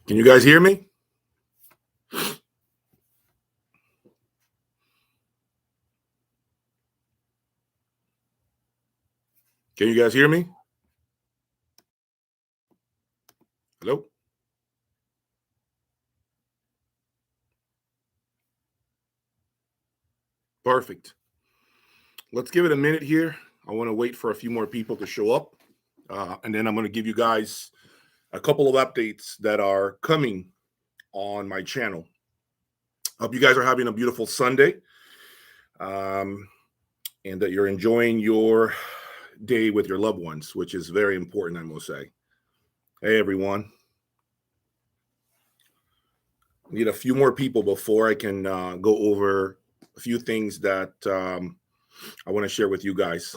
Can you guys hear me? Can you guys hear me? Hello? Perfect. Let's give it a minute here. I want to wait for a few more people to show up. And then I'm going to give you guys a couple of updates that are coming on my channel. Hope you guys are having a beautiful Sunday. And that you're enjoying your day with your loved ones, which is very important, I must say. Hey, everyone. Need a few more people before I can go over a few things that I want to share with you guys.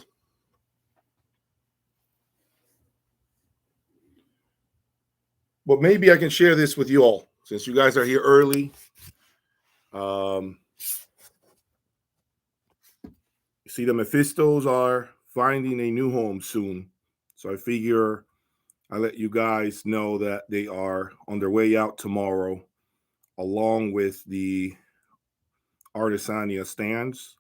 But maybe I can share this with you all since you guys are here early. You see, the Mephistos are finding a new home soon. So I figure I let you guys know that they are on their way out tomorrow, along with the Artisania stands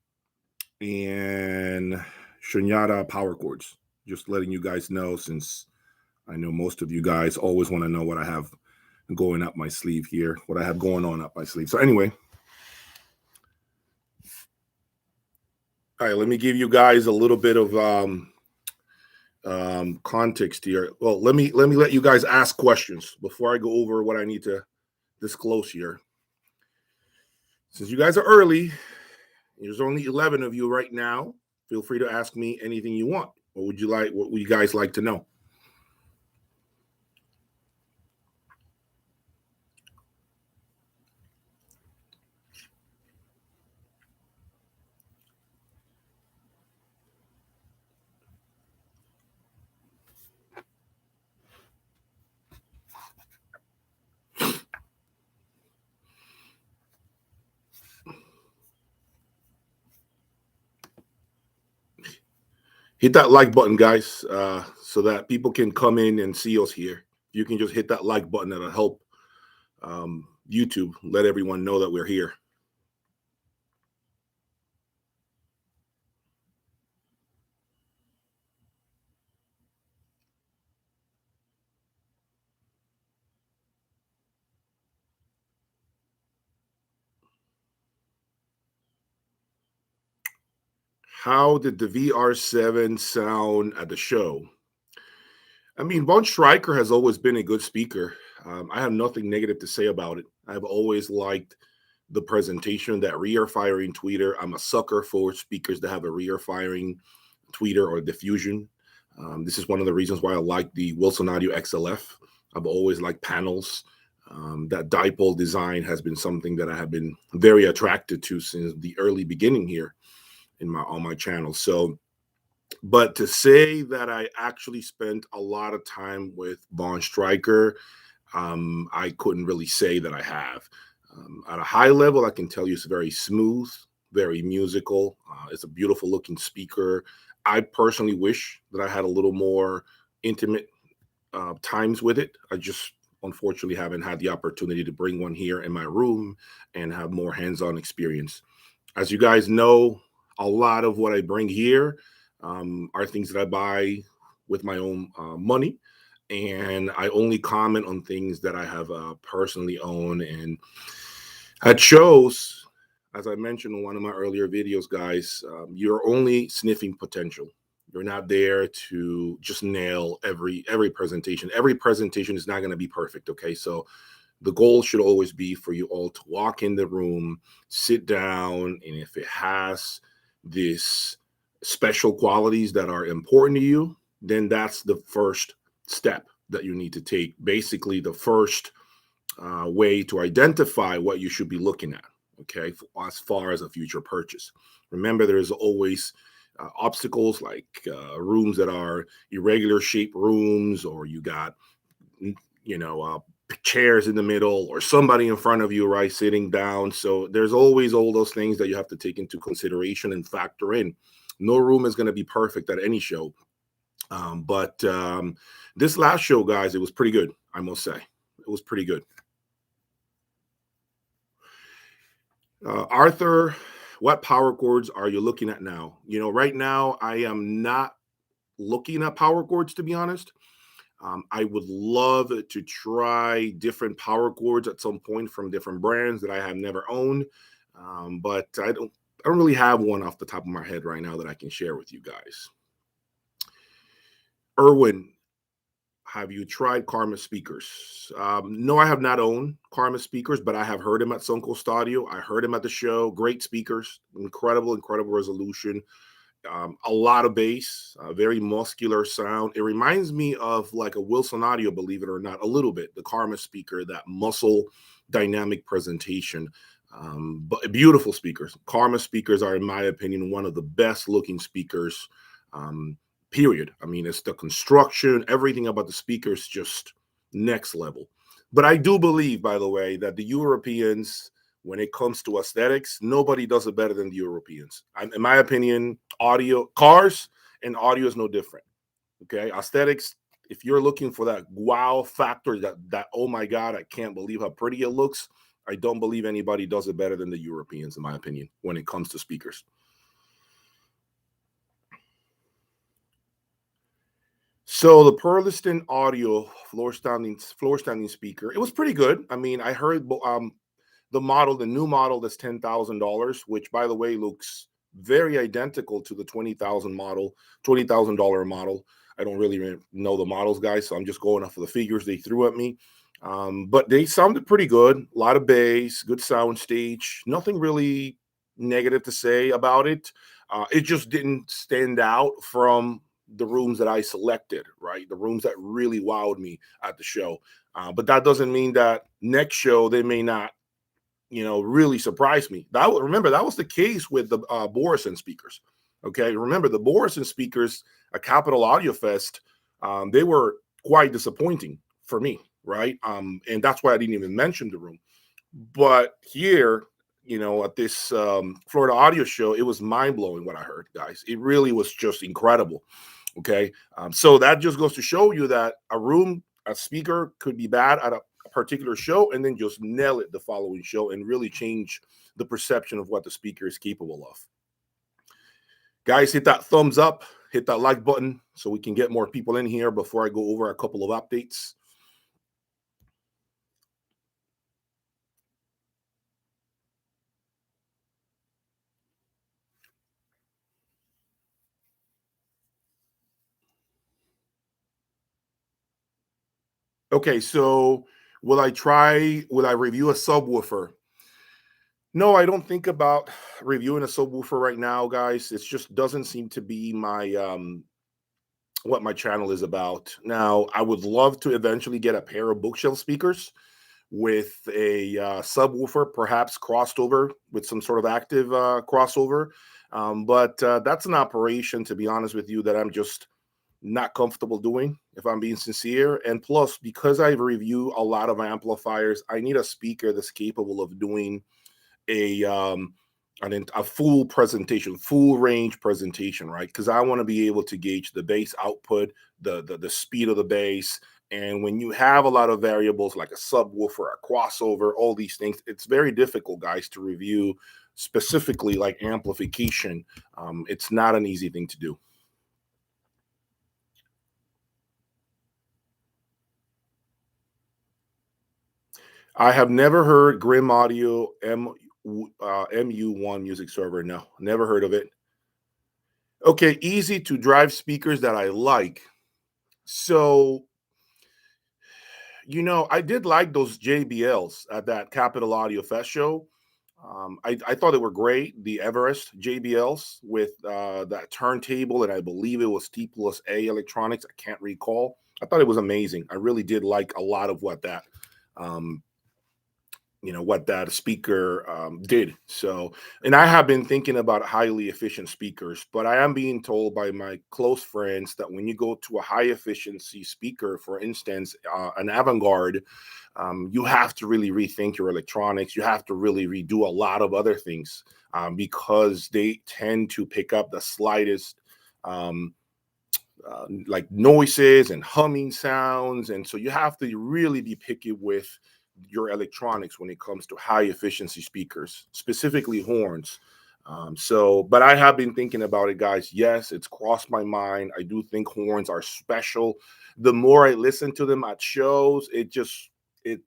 and Shunyata power cords. Just letting you guys know, since I know most of you guys always want to know what I have going up my sleeve here, what I have going on up my sleeve. So anyway, all right, let me give you guys a little bit of context here. Well, let me let you guys ask questions before I go over what I need to disclose here. Since you guys are early, there's only 11 of you right now. Feel free to ask me anything you want. What would you guys like to know? Hit that like button, guys, so that people can come in and see us here. You can just hit that like button. That'll help YouTube let everyone know that we're here. How did the VR7 sound at the show? I mean, Von Stryker has always been a good speaker. I have nothing negative to say about it. I've always liked the presentation, that rear firing tweeter. I'm a sucker for speakers that have a rear firing tweeter or diffusion. This is one of the reasons why I like the Wilson Audio XLF. I've always liked panels. That dipole design has been something that I have been very attracted to since the early beginning here on my channel. So, but to say that I actually spent a lot of time with Von Stryker, I couldn't really say that I have. At a high level, I can tell you it's very smooth, very musical. It's a beautiful looking speaker. I personally wish that I had a little more intimate times with it. I just unfortunately haven't had the opportunity to bring one here in my room and have more hands-on experience. As you guys know, a lot of what I bring here are things that I buy with my own money, and I only comment on things that I have personally owned. And at shows, as I mentioned in one of my earlier videos, guys, you're only sniffing potential. You're not there to just nail every presentation. Every presentation is not going to be perfect, okay? So the goal should always be for you all to walk in the room, sit down, and if it has this special qualities that are important to you, then that's the first step that you need to take. Basically, the first way to identify what you should be looking at, okay, as far as a future purchase. Remember, there's always obstacles like rooms that are irregular shaped rooms, or you got, chairs in the middle, or somebody in front of you, right, sitting down. So there's always all those things that you have to take into consideration and factor in. No room is going to be perfect at any show. But this last show, guys, it was pretty good, I must say. It was pretty good. Arthur, what power chords are you looking at now? Right now I am not looking at power chords, to be honest. I would love to try different power chords at some point from different brands that I have never owned, but I don't really have one off the top of my head right now that I can share with you guys. Erwin, have you tried Karma speakers? No, I have not owned Karma speakers, but I have heard him at Suncoast Audio. I heard him at the show. Great speakers, incredible resolution. A lot of bass, very muscular sound. It reminds me of like a Wilson Audio, believe it or not, a little bit. The Karma speaker, that muscle dynamic presentation. But beautiful speakers. Karma speakers are, in my opinion, one of the best looking speakers. Period. I mean, it's the construction, everything about the speakers just next level. But I do believe, by the way, that the Europeans, when it comes to aesthetics, nobody does it better than the Europeans. In my opinion, cars and audio is no different. Okay, aesthetics. If you're looking for that wow factor, that oh my god, I can't believe how pretty it looks, I don't believe anybody does it better than the Europeans, in my opinion, when it comes to speakers. So the Pearliston Audio floor standing speaker, it was pretty good. I mean, I heard the new model that's $10,000, which by the way looks very identical to the $20,000 model. I don't really know the models, guys, so I'm just going off of the figures they threw at me. But they sounded pretty good. A lot of bass, good sound stage. Nothing really negative to say about it. It just didn't stand out from the rooms that I selected, right? The rooms that really wowed me at the show. But that doesn't mean that next show they may not, really surprise me. Remember, that was the case with the Borison speakers. Okay, remember the Borison speakers at Capitol Audio Fest, they were quite disappointing for me, right? And that's why I didn't even mention the room. But here, at this Florida Audio Show, it was mind blowing what I heard, guys. It really was just incredible. Okay, so that just goes to show you that a speaker could be bad at a particular show and then just nail it the following show and really change the perception of what the speaker is capable of. Guys, hit that thumbs up, hit that like button so we can get more people in here before I go over a couple of updates. Okay, so will I review a subwoofer? No, I don't think about reviewing a subwoofer right now, guys. It just doesn't seem to be my what my channel is about. Now, I would love to eventually get a pair of bookshelf speakers with a subwoofer, perhaps crossed over with some sort of active crossover. But that's an operation, to be honest with you, that I'm just not comfortable doing, if I'm being sincere. And plus, because I review a lot of amplifiers, I need a speaker that's capable of doing a a full presentation, full range presentation, right? Because I want to be able to gauge the bass output, the speed of the bass. And when you have a lot of variables like a subwoofer, a crossover, all these things, it's very difficult, guys, to review specifically like amplification. It's not an easy thing to do. I have never heard Grim Audio MU1 music server. No, never heard of it. Okay, easy to drive speakers that I like. So, I did like those JBLs at that Capitol Audio Fest show. I thought they were great. The Everest JBLs with that turntable, and I believe it was T plus A electronics. I can't recall. I thought it was amazing. I really did like a lot of um, what that speaker did. So, and I have been thinking about highly efficient speakers, but I am being told by my close friends that when you go to a high efficiency speaker, for instance, an Avant-Garde, you have to really rethink your electronics. You have to really redo a lot of other things because they tend to pick up the slightest like noises and humming sounds. And so you have to really be picky with your electronics when it comes to high efficiency speakers, specifically horns. But I have been thinking about it, guys. Yes, it's crossed my mind. I do think horns are special. The more I listen to them at shows, it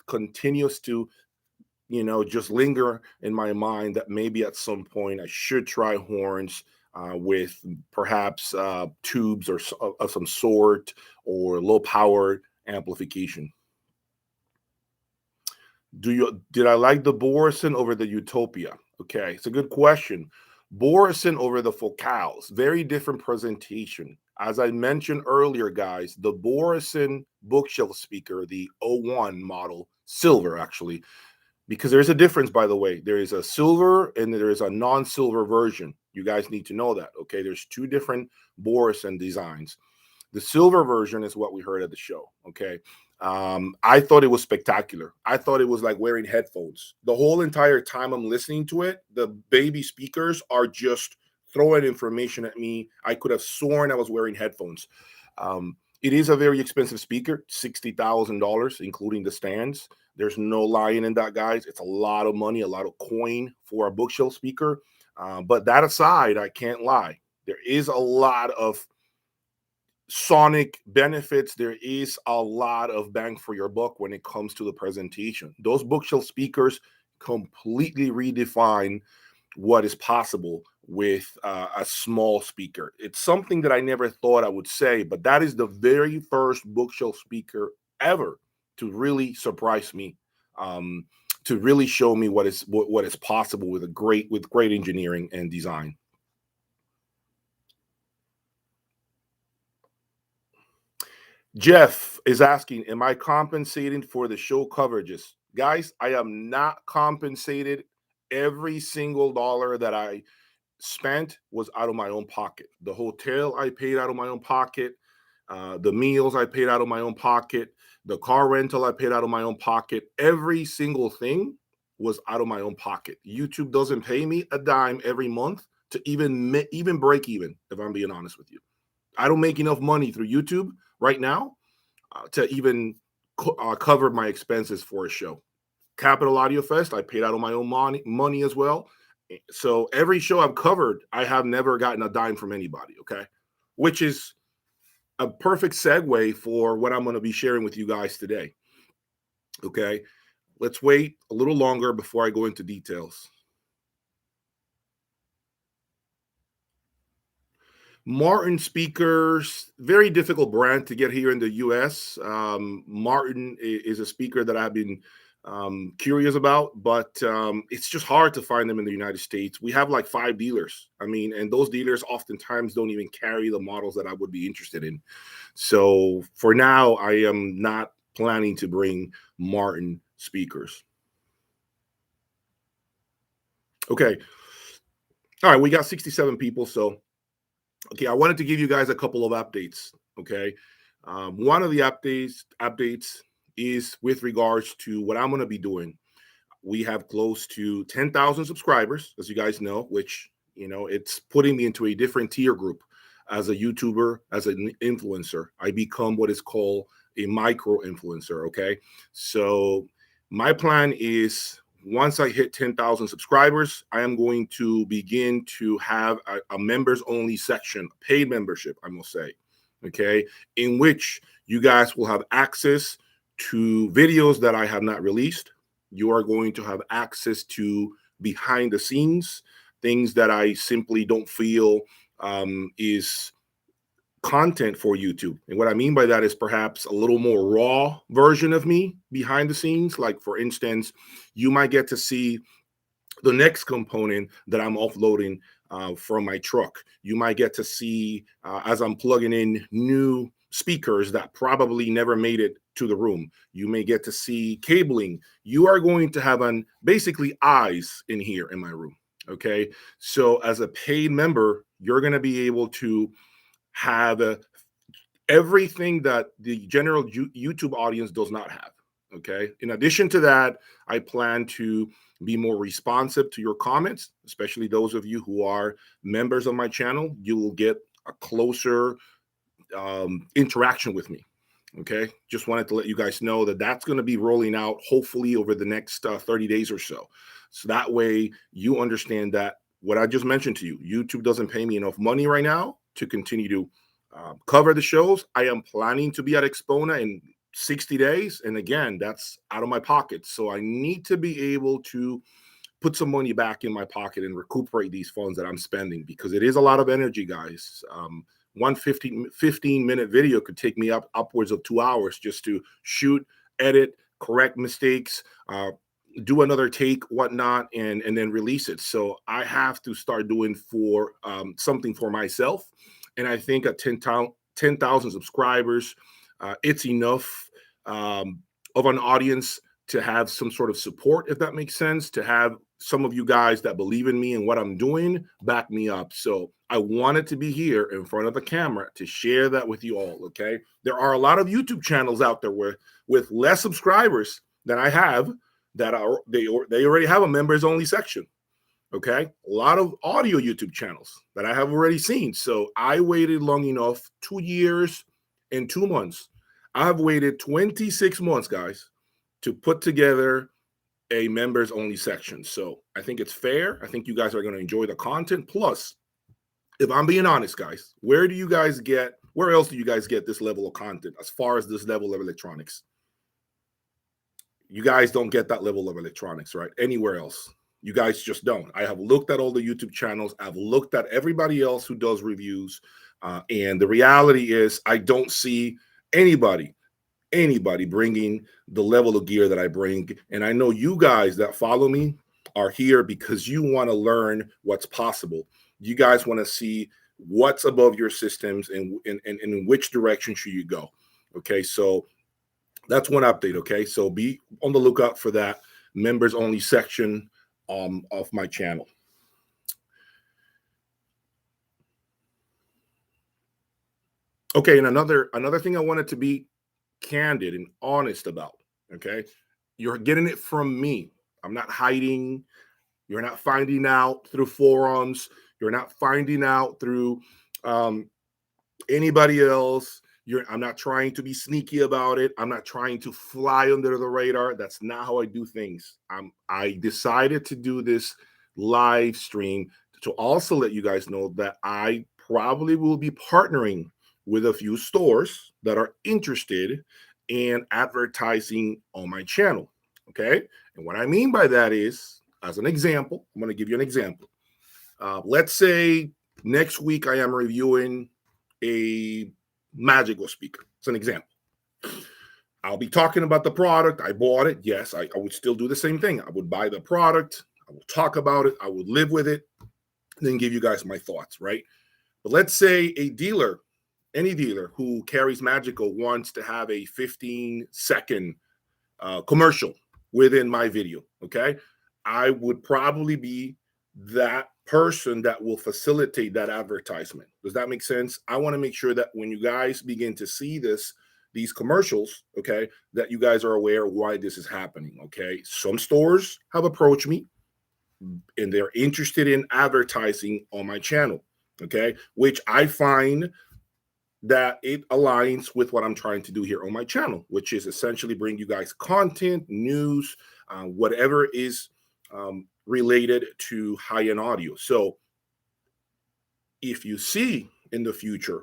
continues to, just linger in my mind that maybe at some point I should try horns with perhaps tubes or of some sort, or low power amplification. Did I like the Borison over the Utopia? Okay, it's a good question. Borison over the Focals, very different presentation. As I mentioned earlier, guys, the Borison bookshelf speaker, the O1 model, silver actually, because there's a difference, by the way. There is a silver and there is a non-silver version. You guys need to know that, okay? There's two different Borison designs. The silver version is what we heard at the show, okay? I thought it was spectacular. I thought it was like wearing headphones. The whole entire time I'm listening to it, the baby speakers are just throwing information at me. I could have sworn I was wearing headphones. It is a very expensive speaker, $60,000, including the stands. There's no lying in that, guys. It's a lot of money, a lot of coin for a bookshelf speaker. But that aside, I can't lie. There is a lot of sonic benefits. There is a lot of bang for your buck when it comes to the presentation. Those bookshelf speakers completely redefine what is possible with a small speaker. It's something that I never thought I would say, but that is the very first bookshelf speaker ever to really surprise me, to really show me what is possible with great engineering and design. Jeff is asking, am I compensating for the show coverages? Guys, I am not compensated. Every single dollar that I spent was out of my own pocket. The hotel I paid out of my own pocket. The meals I paid out of my own pocket. The car rental I paid out of my own pocket. Every single thing was out of my own pocket. YouTube doesn't pay me a dime every month to even break even, if I'm being honest with you. I don't make enough money through YouTube right now to even cover my expenses for a show. Capital Audio Fest, I paid out of my own money as well. So every show I've covered, I have never gotten a dime from anybody, okay? Which is a perfect segue for what I'm going to be sharing with you guys today, okay? Let's wait a little longer before I go into details. Martin speakers, very difficult brand to get here in the US. Martin is a speaker that I've been curious about, but it's just hard to find them in the United States. We have like 5 dealers. I mean, and those dealers oftentimes don't even carry the models that I would be interested in. So for now, I am not planning to bring Martin speakers. Okay. All right, we got 67 people, so okay, I wanted to give you guys a couple of updates. Okay, one of the updates is with regards to what I'm going to be doing. We have close to 10,000 subscribers, as you guys know, which it's putting me into a different tier group as a YouTuber, as an influencer. I become what is called a micro influencer. Okay, so my plan is, once I hit 10,000 subscribers, I am going to begin to have a members only section, paid membership, I must say, okay, in which you guys will have access to videos that I have not released. You are going to have access to behind the scenes, things that I simply don't feel is content for YouTube. And what I mean by that is perhaps a little more raw version of me behind the scenes. Like, for instance, you might get to see the next component that I'm offloading from my truck. You might get to see as I'm plugging in new speakers that probably never made it to the room. You may get to see cabling. You are going to have basically eyes in here in my room. Okay. So as a paid member, you're going to be able to have everything that the general YouTube audience does not have. Okay. In addition to that, I plan to be more responsive to your comments, especially those of you who are members of my channel. You will get a closer interaction with me. Okay, just wanted to let you guys know that that's going to be rolling out hopefully over the next 30 days or so. So that way you understand that what I just mentioned to you, YouTube doesn't pay me enough money right now to continue to cover the shows. I am planning to be at Expona in 60 days. And again, that's out of my pocket. So I need to be able to put some money back in my pocket and recuperate these funds that I'm spending, because it is a lot of energy, guys. One 15-minute video could take me upwards of 2 hours just to shoot, edit, correct mistakes, do another take, whatnot, and then release it. So I have to start doing for something for myself. And I think at 10,000 subscribers, it's enough of an audience to have some sort of support, if that makes sense, to have some of you guys that believe in me and what I'm doing back me up. So I wanted to be here in front of the camera to share that with you all. Okay, there are a lot of YouTube channels out there with less subscribers than I have that are they already have a members only section. Okay, a lot of audio YouTube channels that I have already seen. So I waited long enough, 2 years and 2 months. I've waited 26 months, guys, to put together a members only section. So I think it's fair. I think you guys are going to enjoy the content. Plus, if I'm being honest, guys, where else do you guys get this level of content as far as this level of electronics? You guys don't get that level of electronics, right? Anywhere else. You guys just don't. I have looked at all the YouTube channels. I've looked at everybody else who does reviews. And the reality is I don't see anybody bringing the level of gear that I bring. And I know you guys that follow me are here because you want to learn what's possible. You guys want to see what's above your systems and in which direction should you go. Okay, so that's one update. Okay, so be on the lookout for that members only section of my channel. Okay, and another thing I wanted to be candid and honest about. Okay, you're getting it from me. I'm not hiding. You're not finding out through forums. You're not finding out through anybody else. I'm not trying to be sneaky about it. I'm not trying to fly under the radar. That's not how I do things. I decided to do this live stream to also let you guys know that I probably will be partnering with a few stores that are interested in advertising on my channel. Okay. And what I mean by that is, as an example, I'm going to give you an example. Let's say next week I am reviewing a Magical speaker. It's an example. I'll be talking about the product. I bought it. Yes, I would still do the same thing. I would buy the product. I will talk about it. I would live with it, then give you guys my thoughts, right? But let's say a dealer, any dealer who carries Magical wants to have a 15-second commercial within my video, okay? I would probably be that person that will facilitate that advertisement. Does that make sense? I want to make sure that when you guys begin to see these commercials, okay, that you guys are aware why this is happening, okay? Some stores have approached me and they're interested in advertising on my channel, okay, which I find that it aligns with what I'm trying to do here on my channel, which is essentially bring you guys content, news, whatever is related to high-end audio. So if you see in the future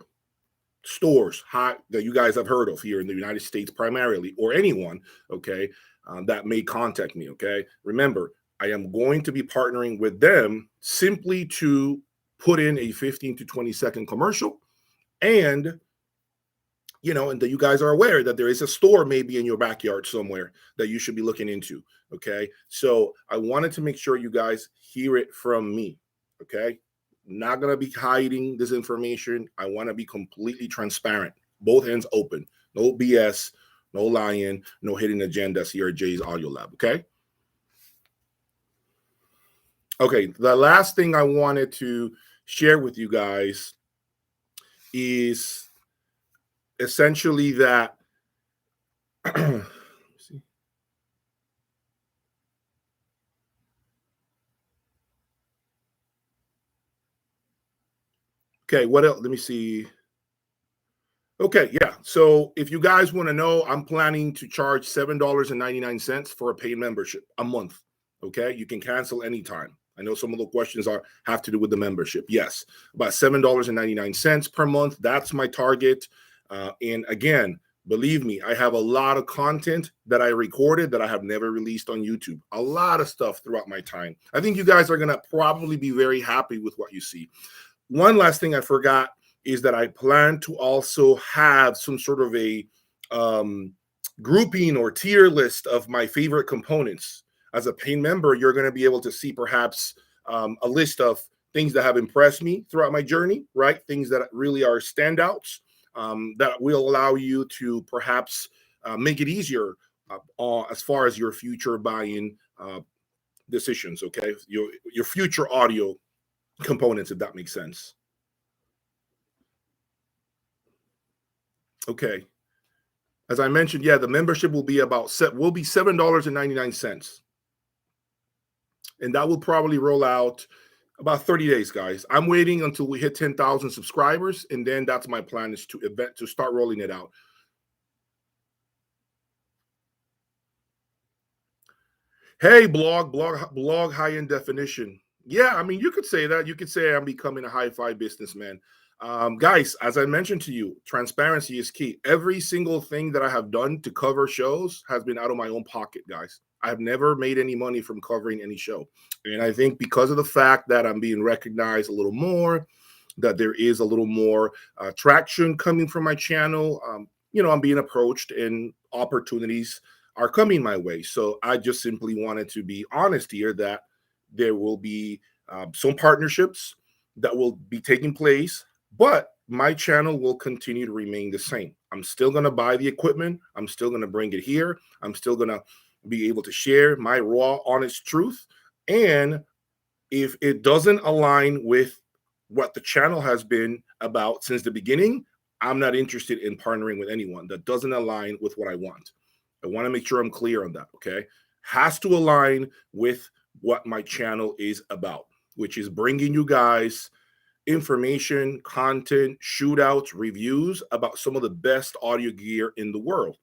stores that you guys have heard of here in the United States primarily, or anyone, okay, that may contact me, okay, remember, I am going to be partnering with them simply to put in a 15 to 20-second commercial. And and that you guys are aware that there is a store maybe in your backyard somewhere that you should be looking into. Okay. So I wanted to make sure you guys hear it from me. Okay. Not going to be hiding this information. I want to be completely transparent, both ends open, no BS, no lying, no hidden agendas here at Jay's Audio Lab. Okay. Okay. The last thing I wanted to share with you guys is essentially that okay, what else? Let me see. Okay, yeah. So if you guys want to know, I'm planning to charge $7.99 for a paid membership a month. Okay, you can cancel anytime. I know some of the questions are have to do with the membership. Yes, about $7.99 per month. That's my target. And again, believe me, I have a lot of content that I recorded that I have never released on YouTube. A lot of stuff throughout my time. I think you guys are gonna probably be very happy with what you see. One last thing I forgot is that I plan to also have some sort of a um, grouping or tier list of my favorite components. As a paying member, you're going to be able to see perhaps a list of things that have impressed me throughout my journey, right? Things that really are standouts that will allow you to perhaps make it easier as far as your future buying decisions. Okay, your future audio components, if that makes sense. Okay. As I mentioned, yeah, the membership will be will be $7.99. And that will probably roll out about 30 days, guys. I'm waiting until we hit 10,000 subscribers, and then that's my plan is to start rolling it out. Hey, blog high end definition. Yeah, I mean, you could say that. You could say I'm becoming a hi-fi businessman. Guys, as I mentioned to you, transparency is key. Every single thing that I have done to cover shows has been out of my own pocket, guys. I have never made any money from covering any show. And I think because of the fact that I'm being recognized a little more, that there is a little more traction coming from my channel, I'm being approached and opportunities are coming my way. So I just simply wanted to be honest here that there will be some partnerships that will be taking place, but my channel will continue to remain the same. I'm still going to buy the equipment. I'm still going to bring it here. I'm still going to be able to share my raw, honest truth. And if it doesn't align with what the channel has been about since the beginning, I'm not interested in partnering with anyone that doesn't align with what I want. I want to make sure I'm clear on that. Okay. Has to align with what my channel is about, which is bringing you guys information, content, shootouts, reviews about some of the best audio gear in the world.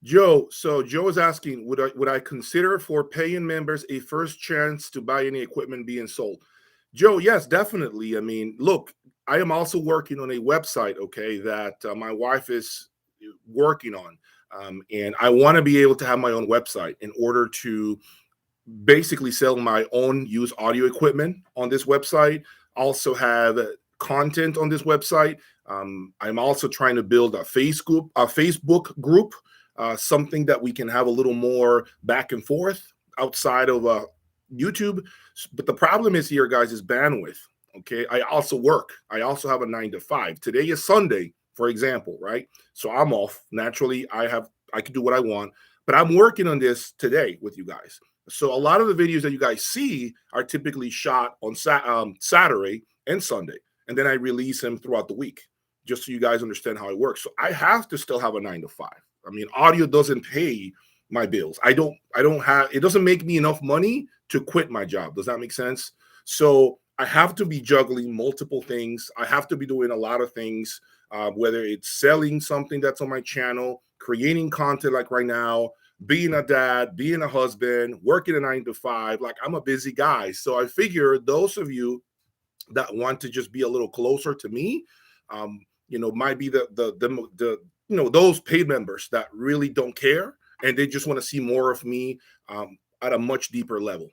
Joe, so Joe is asking, would I consider for paying members a first chance to buy any equipment being sold? Joe, yes, definitely. I mean, look, I am also working on a website, okay, that my wife is working on. And I want to be able to have my own website in order to basically sell my own used audio equipment on this website, also have content on this website. I'm also trying to build a Facebook group, something that we can have a little more back and forth outside of YouTube. But the problem is here, guys, is bandwidth. Okay, I also work. I also have a 9 to 5. Today is Sunday, for example, right? So I'm off. Naturally, I can do what I want, but I'm working on this today with you guys. So a lot of the videos that you guys see are typically shot on Saturday and Sunday, and then I release them throughout the week, just so you guys understand how it works. So I have to still have a 9 to 5. I mean, audio doesn't pay my bills. I don't have, it doesn't make me enough money to quit my job. Does that make sense? So I have to be juggling multiple things. I have to be doing a lot of things, whether it's selling something that's on my channel, creating content like right now, being a dad, being a husband, working a 9 to 5. Like, I'm a busy guy. So I figure those of you that want to just be a little closer to me, might be those paid members that really don't care and they just want to see more of me at a much deeper level.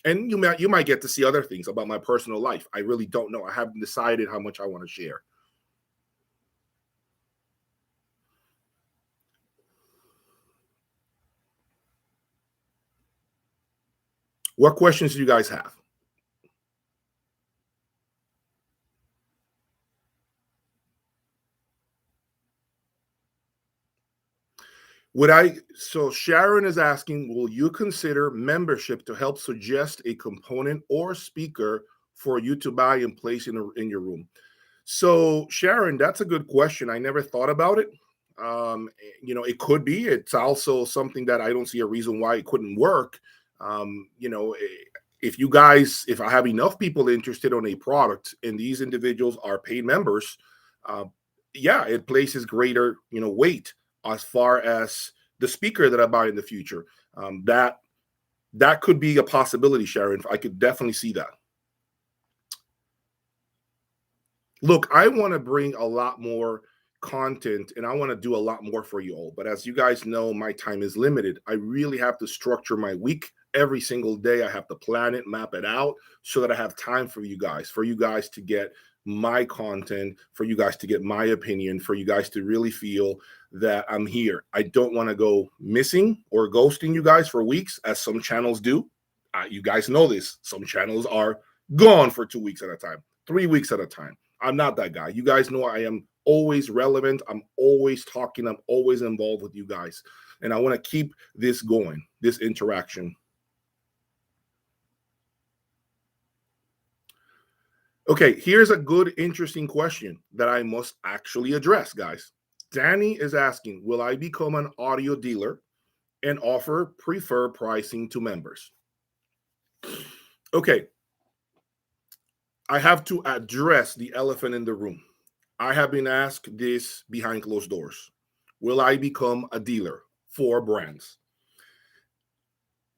And you might get to see other things about my personal life. I really don't know. I haven't decided how much I want to share. What questions do you guys have? So Sharon is asking, will you consider membership to help suggest a component or speaker for you to buy and place in your room? So Sharon, that's a good question. I never thought about it. It could be. It's also something that I don't see a reason why it couldn't work. If I have enough people interested on a product and these individuals are paid members, uh, yeah, it places greater, weight as far as the speaker that I buy in the future. That could be a possibility, Sharon. I could definitely see that. Look, I want to bring a lot more content and I want to do a lot more for you all. But as you guys know, my time is limited. I really have to structure my week every single day. I have to plan it, map it out so that I have time for you guys to get my content, for you guys to get my opinion, for you guys to really feel that I'm here. I don't want to go missing or ghosting you guys for weeks, as some channels do. You guys know this. Some channels are gone for 2 weeks at a time, 3 weeks at a time. I'm not that guy. You guys know I am always relevant. I'm always talking. I'm always involved with you guys. And I want to keep this going, this interaction. Okay, here's a good, interesting question that I must actually address, guys. Danny is asking, will I become an audio dealer and offer preferred pricing to members? Okay, I have to address the elephant in the room. I have been asked this behind closed doors. Will I become a dealer for brands?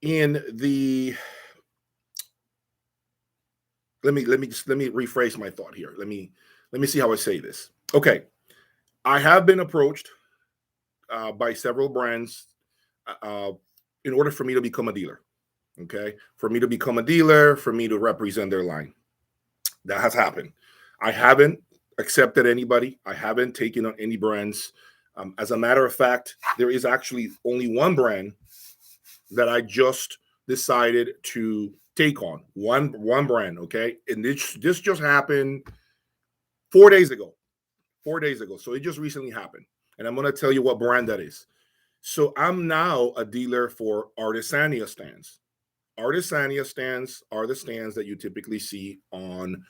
Let me rephrase my thought here. Let me see how I say this. Okay, I have been approached by several brands in order for me to become a dealer. Okay, for me to become a dealer, for me to represent their line. That has happened. I haven't accepted anybody. I haven't taken on any brands. As a matter of fact, there is actually only one brand that I just decided to take on. One brand, okay? And this just happened 4 days ago. 4 days ago. So it just recently happened. And I'm going to tell you what brand that is. So I'm now a dealer for Artisania stands. Artisania stands are the stands that you typically see on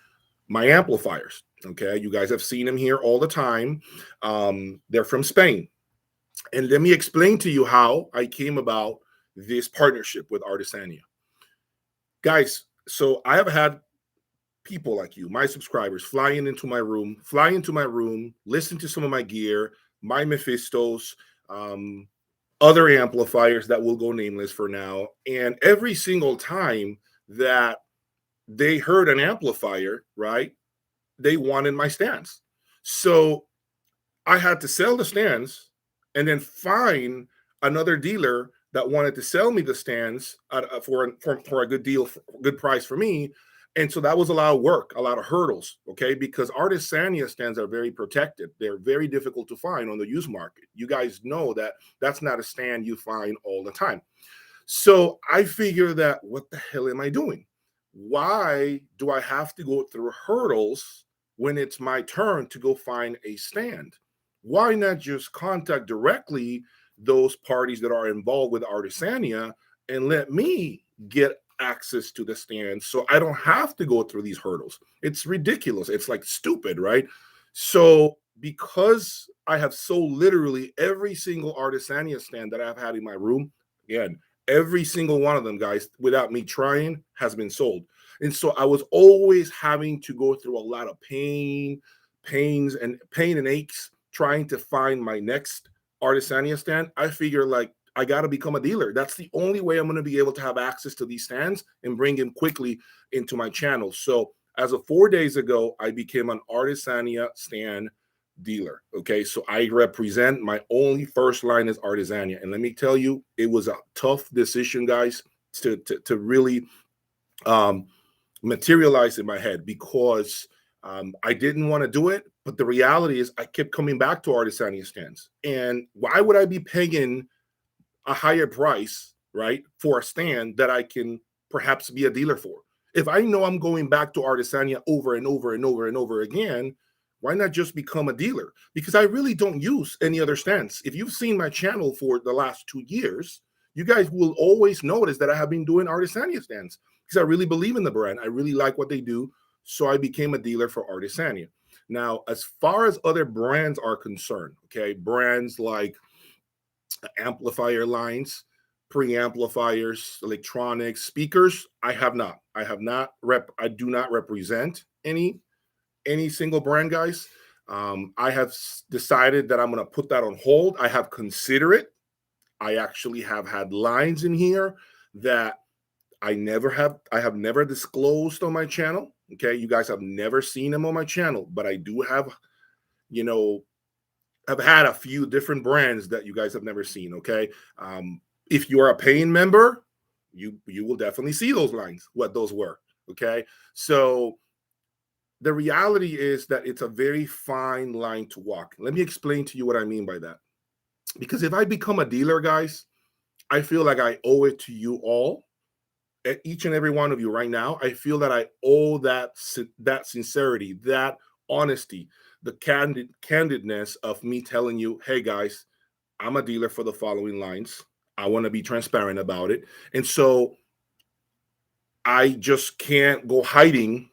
my amplifiers. Okay, you guys have seen them here all the time. They're from Spain. And let me explain to you how I came about this partnership with Artisania. Guys, so I have had people like you, my subscribers, fly into my room, listen to some of my gear, my Mephistos, other amplifiers that will go nameless for now. And every single time that they heard an amplifier, right, they wanted my stands. So I had to sell the stands and then find another dealer that wanted to sell me the stands for a good deal, good price for me. And so that was a lot of work, a lot of hurdles, okay? Because Artisania stands are very protected. They're very difficult to find on the used market. You guys know that that's not a stand you find all the time. So I figure that, what the hell am I doing? Why do I have to go through hurdles when it's my turn to go find a stand? Why not just contact directly those parties that are involved with Artisania and let me get access to the stand so I don't have to go through these hurdles? It's ridiculous. It's like stupid, right? So because I have sold literally every single Artisania stand that I've had in my room, again, every single one of them, guys, without me trying, has been sold. And so I was always having to go through a lot of pain and aches trying to find my next Artisania stand. I figure, like, I got to become a dealer. That's the only way I'm going to be able to have access to these stands and bring them quickly into my channel. So as of 4 days ago, I became an Artisania stand dealer. Okay, so I represent, my only first line is Artisania. And let me tell you, it was a tough decision, guys, to really materialize in my head, because I didn't want to do it. But the reality is I kept coming back to Artisania stands. And why would I be paying a higher price, right, for a stand that I can perhaps be a dealer for? If I know I'm going back to Artisania over and over and over and over again, why not just become a dealer? Because I really don't use any other stands. If you've seen my channel for the last 2 years, you guys will always notice that I have been doing Artisania stands because I really believe in the brand. I really like what they do. So I became a dealer for Artisania. Now, as far as other brands are concerned, okay, brands like amplifier lines, preamplifiers, electronics, speakers, I have not. I do not represent any single brand, guys. I have decided that I'm going to put that on hold. I have considered it. I actually have had lines in here that I have never disclosed on my channel. Okay, you guys have never seen them on my channel, but I do have, you know, have had a few different brands that you guys have never seen. Okay, if you are a paying member, you will definitely see those lines, what those were. Okay, so the reality is that it's a very fine line to walk. Let me explain to you what I mean by that. Because if I become a dealer, guys, I feel like I owe it to you all, each and every one of you right now. I feel that I owe that sincerity, that honesty, the candidness of me telling you, hey guys, I'm a dealer for the following lines. I want to be transparent about it. And so I just can't go hiding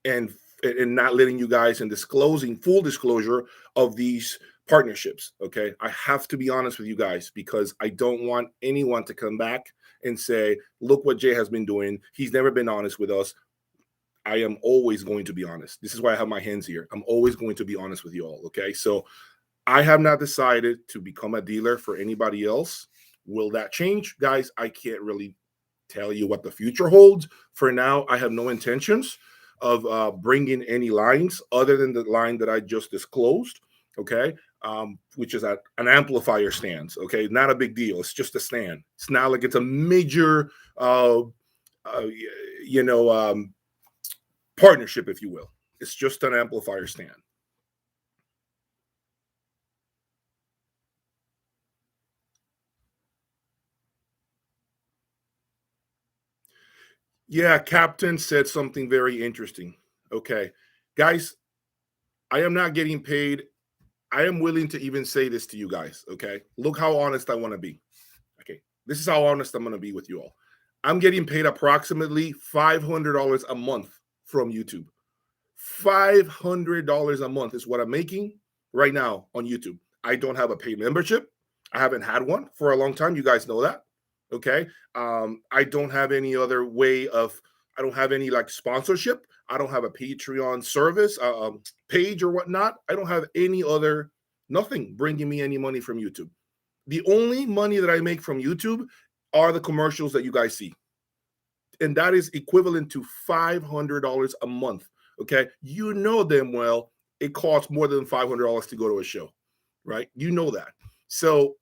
and not letting you guys and disclosing full disclosure of these partnerships. Okay, I have to be honest with you guys because I don't want anyone to come back and say, look what Jay has been doing, he's never been honest with us. I am always going to be honest. This is why I have my hands here. I'm always going to be honest with you all. Okay, so I have not decided to become a dealer for anybody else. Will that change, guys? I can't really tell you what the future holds. For now, I have no intentions of bringing any lines other than the line that I just disclosed, okay, which is at an amplifier stand, okay, not a big deal. It's just a stand. It's not like it's a major, you know, partnership, if you will. It's just an amplifier stand. Yeah, Captain said something very interesting. Okay, guys, I am not getting paid. I am willing to even say this to you guys. Okay, look how honest I want to be. Okay, this is how honest I'm going to be with you all. I'm getting paid approximately $500 a month from YouTube. $500 a month is what I'm making right now on YouTube. I don't have a paid membership. I haven't had one for a long time. You guys know that. Okay. I don't have any other way of, I don't have any like sponsorship. I don't have a Patreon service, page or whatnot. I don't have any other, nothing bringing me any money from YouTube. The only money that I make from YouTube are the commercials that you guys see. And that is equivalent to $500 a month. Okay. You know damn well it costs more than $500 to go to a show, right? You know that. So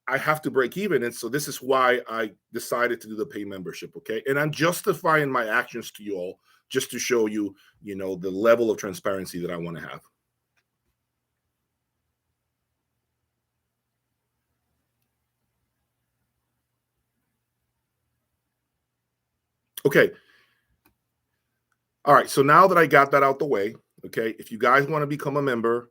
I have to break even. And so this is why I decided to do the pay membership. Okay. And I'm justifying my actions to you all just to show you, you know, the level of transparency that I want to have. Okay. All right. So now that I got that out the way, okay, if you guys want to become a member,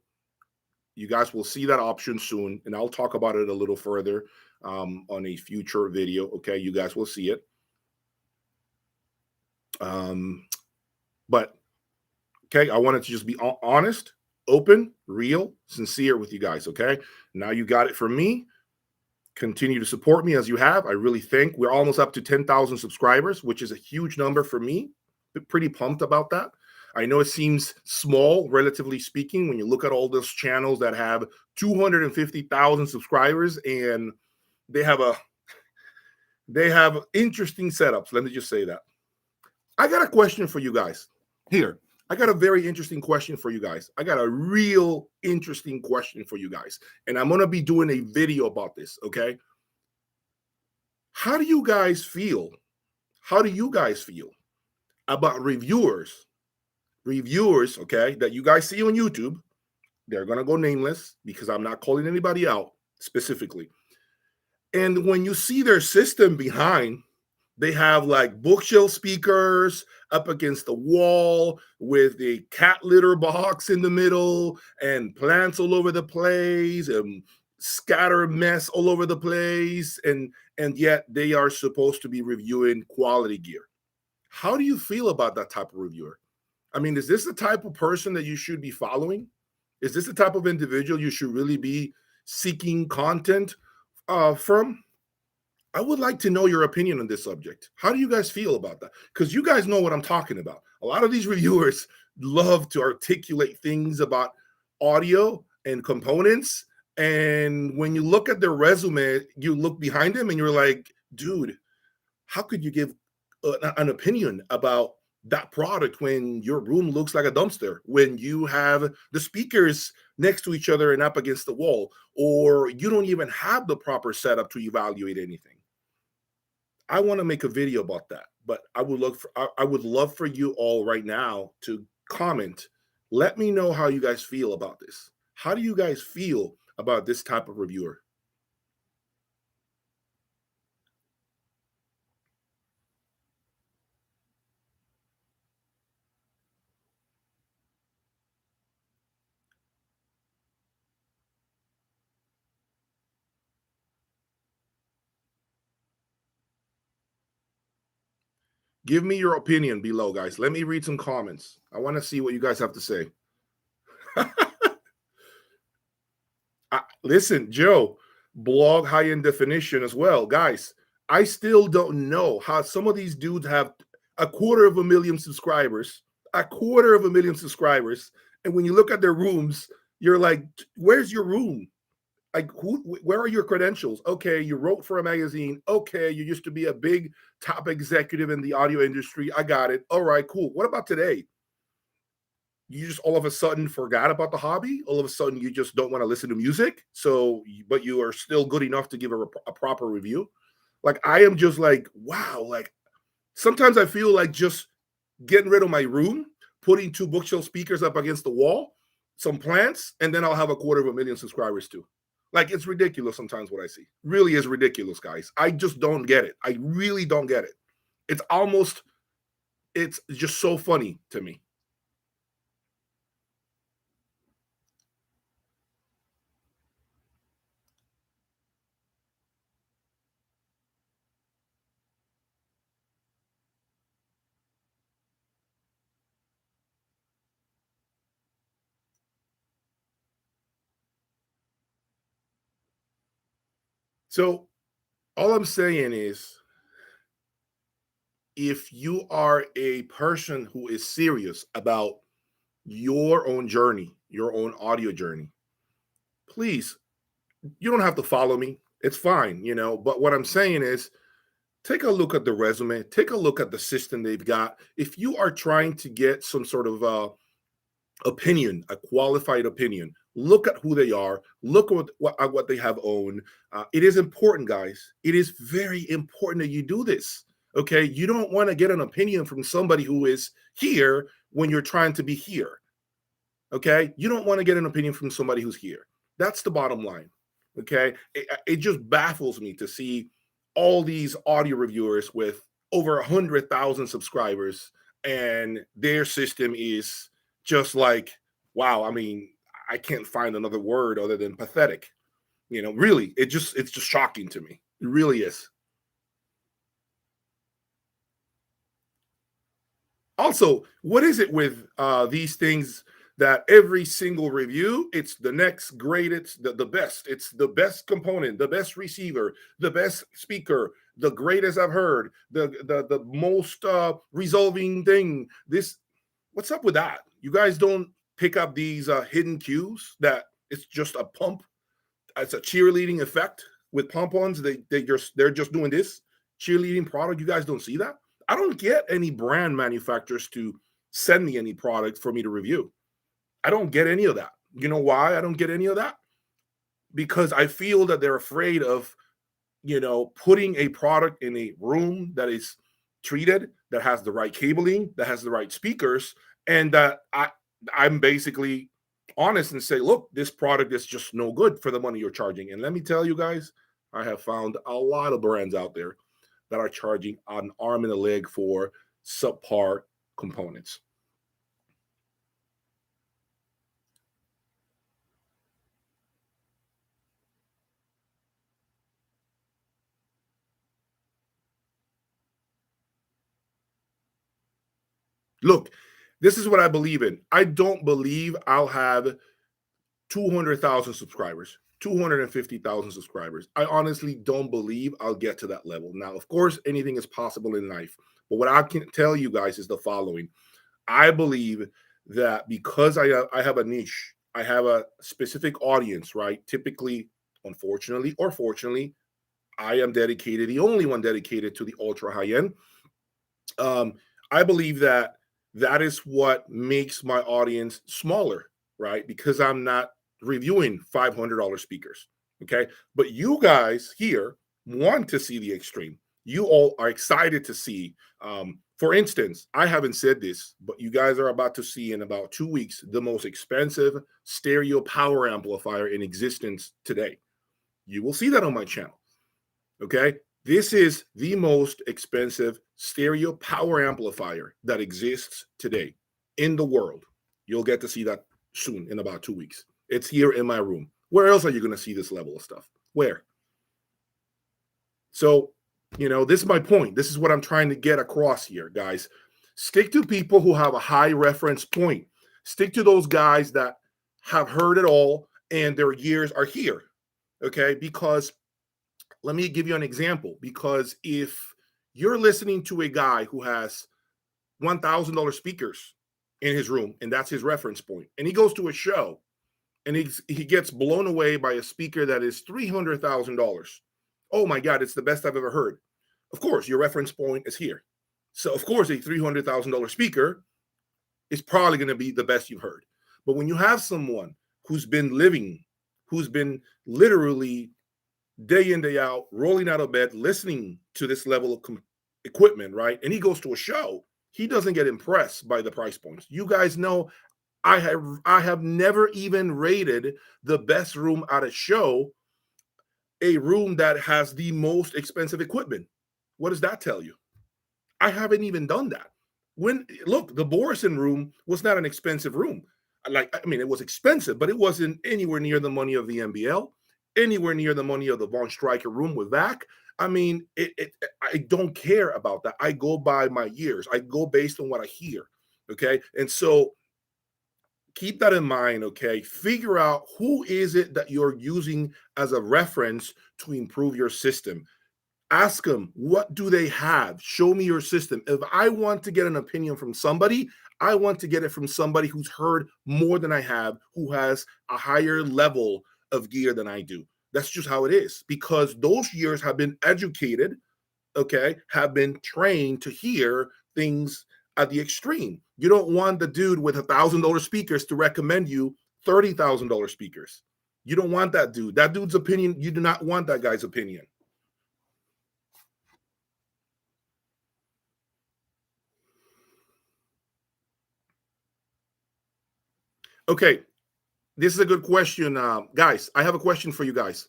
you guys will see that option soon, and I'll talk about it a little further on a future video. Okay, you guys will see it. But okay, I wanted to just be honest, open, real, sincere with you guys. Okay, now you got it from me. Continue to support me as you have. I really think we're almost up to 10,000 subscribers, which is a huge number for me. Pretty pumped about that. I know it seems small, relatively speaking, when you look at all those channels that have 250,000 subscribers and they have interesting setups. Let me just say that. I got a question for you guys here. I got a very interesting question for you guys. I got a real interesting question for you guys. And I'm going to be doing a video about this, okay? How do you guys feel? How do you guys feel about reviewers, okay, that you guys see on YouTube? They're going to go nameless because I'm not calling anybody out specifically. And when you see their system behind, they have like bookshelf speakers up against the wall with a cat litter box in the middle and plants all over the place and scatter mess all over the place. And yet they are supposed to be reviewing quality gear. How do you feel about that type of reviewer? I mean, is this the type of person that you should be following? Is this the type of individual you should really be seeking content from? I would like to know your opinion on this subject. How do you guys feel about that? Because you guys know what I'm talking about. A lot of these reviewers love to articulate things about audio and components. And when you look at their resume, you look behind them and you're like, dude, how could you give an opinion about that product when your room looks like a dumpster, when you have the speakers next to each other and up against the wall, or you don't even have the proper setup to evaluate anything? I want to make a video about that, but I would love for you all right now to comment. Let me know how you guys feel about this. How do you guys feel about this type of reviewer? Give me your opinion below, guys. Let me read some comments. I want to see what you guys have to say. Listen, Joe, blog high end definition as well. Guys, I still don't know how some of these dudes have a quarter of a million subscribers, a quarter of a million subscribers. And when you look at their rooms, you're like, where's your room? Like, where are your credentials? Okay, you wrote for a magazine. Okay, you used to be a big top executive in the audio industry. I got it. All right, cool. What about today? You just all of a sudden forgot about the hobby. All of a sudden, you just don't want to listen to music. So, but you are still good enough to give a proper review. Like, I am just like, wow. Like, sometimes I feel like just getting rid of my room, putting two bookshelf speakers up against the wall, some plants, and then I'll have a quarter of a million subscribers too. Like, it's ridiculous sometimes what I see. Really is ridiculous, guys. I just don't get it. I really don't get it. It's almost, it's just so funny to me. So, all I'm saying is, if you are a person who is serious about your own journey, your own audio journey, please, you don't have to follow me. It's fine, you know. But what I'm saying is, take a look at the resume, take a look at the system they've got. If you are trying to get some sort of opinion, a qualified opinion, look at who they are, look at what they have owned. It is important, guys. It is very important that you do this. Okay, you don't want to get an opinion from somebody who is here when you're trying to be here. Okay, you don't want to get an opinion from somebody who's here. That's the bottom line. Okay, it just baffles me to see all these audio reviewers with over 100,000 subscribers, and their system is just like, wow. I mean, I can't find another word other than pathetic. You know, really, it's just shocking to me. It really is. Also, what is it with these things that every single review, it's the next greatest, the best, it's the best component, the best receiver, the best speaker, the greatest I've heard, the most resolving thing. This, what's up with that? You guys don't pick up these hidden cues that it's just a pump, it's a cheerleading effect with pump-ons. They're just doing this cheerleading product. You guys don't see that? I don't get any brand manufacturers to send me any product for me to review. I don't get any of that. You know why I don't get any of that? Because I feel that they're afraid of, putting a product in a room that is treated, that has the right cabling, that has the right speakers, and that I'm basically honest and say, look, this product is just no good for the money you're charging. And let me tell you guys, I have found a lot of brands out there that are charging an arm and a leg for subpar components. Look, This is what I believe in. I don't believe I'll have 200,000 subscribers, 250,000 subscribers. I honestly don't believe I'll get to that level. Now, of course, anything is possible in life. But what I can tell you guys is the following. I believe that because I have a niche, I have a specific audience, right? Typically, unfortunately or fortunately, I am dedicated, the only one dedicated to the ultra high end. I believe that that is what makes my audience smaller, right? Because I'm not reviewing $500 speakers, okay? But you guys here want to see the extreme. You all are excited to see. For instance, I haven't said this, but you guys are about to see in about 2 weeks the most expensive stereo power amplifier in existence today. You will see that on my channel, okay? This is the most expensive stereo power amplifier that exists today in the world. You'll get to see that soon in about 2 weeks. It's here in my room. Where else are you going to see this level of stuff? Where? So, this is my point. This is what I'm trying to get across here, guys. Stick to people who have a high reference point. Stick to those guys that have heard it all and their years are here, okay? Because let me give you an example. Because if you're listening to a guy who has $1,000 speakers in his room, and that's his reference point, and he goes to a show, and he gets blown away by a speaker that is $300,000. Oh my God, it's the best I've ever heard. Of course, your reference point is here. So, of course, a $300,000 speaker is probably going to be the best you've heard. But when you have someone who's been living, who's been literally day in, day out, rolling out of bed, listening to this level of equipment, right? And he goes to a show, he doesn't get impressed by the price points. You guys know I have never even rated the best room at a show a room that has the most expensive equipment. What does that tell you? I haven't even done that. Look, the Borison room was not an expensive room. It was expensive, but it wasn't anywhere near the money of the MBL, anywhere near the money of the Von Stryker room with VAC. I don't care about that. I go by my years. I go based on what I hear. Okay. And so keep that in mind, okay? Figure out who is it that you're using as a reference to improve your system. Ask them, what do they have? Show me your system. If I want to get an opinion from somebody, I want to get it from somebody who's heard more than I have, who has a higher level of gear than I do. That's just how it is, because those years have been educated, okay, have been trained to hear things at the extreme. You don't want the dude with $1,000 speakers to recommend you $30,000 speakers. You don't want that dude. That dude's opinion, you do not want that guy's opinion. Okay, this is a good question, guys. I have a question for you guys.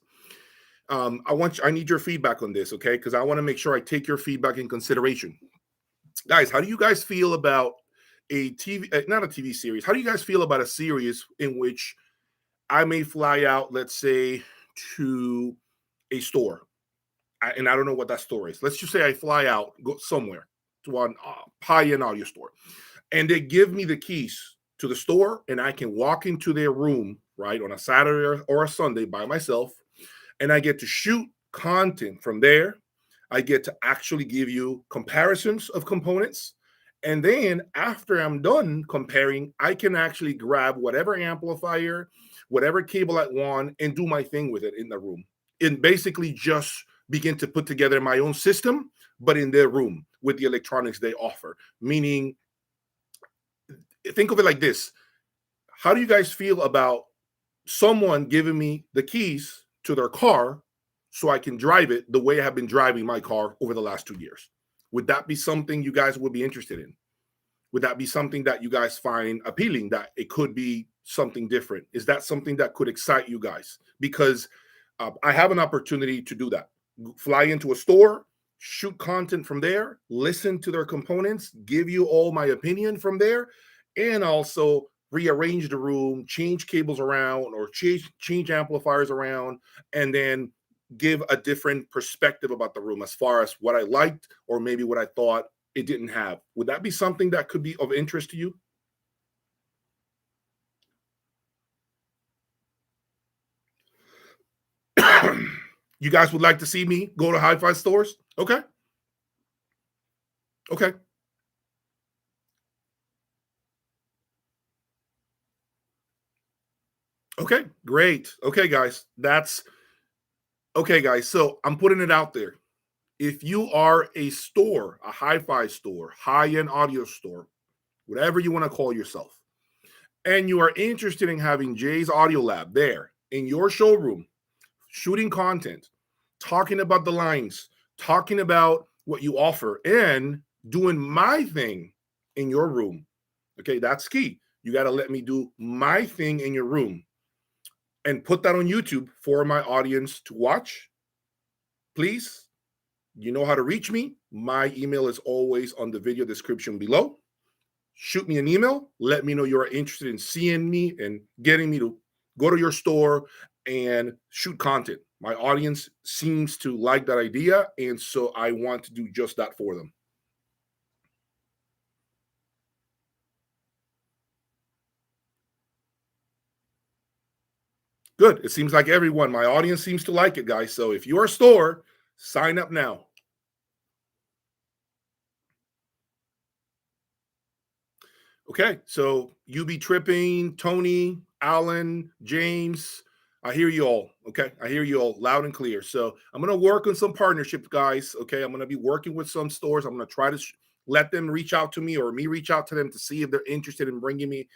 I need your feedback on this, okay? Because I want to make sure I take your feedback in consideration. Guys, how do you guys feel about a TV, not a TV series? How do you guys feel about a series in which I may fly out, let's say, to a store, and I don't know what that store is. Let's just say I fly out, go somewhere to an high-end audio store, and they give me the keys to the store, and I can walk into their room, right, on a Saturday or a Sunday by myself, and I get to shoot content from there. I get to actually give you comparisons of components. And then after I'm done comparing, I can actually grab whatever amplifier, whatever cable I want, and do my thing with it in the room. And basically just begin to put together my own system, but in their room with the electronics they offer. Meaning, think of it like this. How do you guys feel about someone giving me the keys to their car so I can drive it the way I have been driving my car over the last 2 years? Would that be something you guys would be interested in? Would that be something that you guys find appealing, that it could be something different? Is that something that could excite you guys? Because I have an opportunity to do that. Fly into a store, shoot content from there, listen to their components, give you all my opinion from there, and also rearrange the room, change cables around or change amplifiers around, and then give a different perspective about the room as far as what I liked or maybe what I thought it didn't have. Would that be something that could be of interest to you? You guys would like to see me go to hi-fi stores? Okay. Okay. Okay. Great. Okay, guys. That's okay, guys. So I'm putting it out there. If you are a store, a hi-fi store, high-end audio store, whatever you want to call yourself, and you are interested in having Jay's Audio Lab there in your showroom, shooting content, talking about the lines, talking about what you offer, and doing my thing in your room. Okay, that's key. You got to let me do my thing in your room and put that on YouTube for my audience to watch. Please, you know how to reach me. My email is always on the video description below. Shoot me an email. Let me know you're interested in seeing me and getting me to go to your store and shoot content. My audience seems to like that idea, and so I want to do just that for them. Good. It seems like everyone, my audience seems to like it, guys. So if you're a store, sign up now. Okay, so you be tripping, Tony, Alan, James. I hear you all. Okay, I hear you all loud and clear. So I'm gonna work on some partnerships, guys. Okay, I'm gonna be working with some stores. I'm gonna try to let them reach out to me or me reach out to them to see if they're interested in bringing me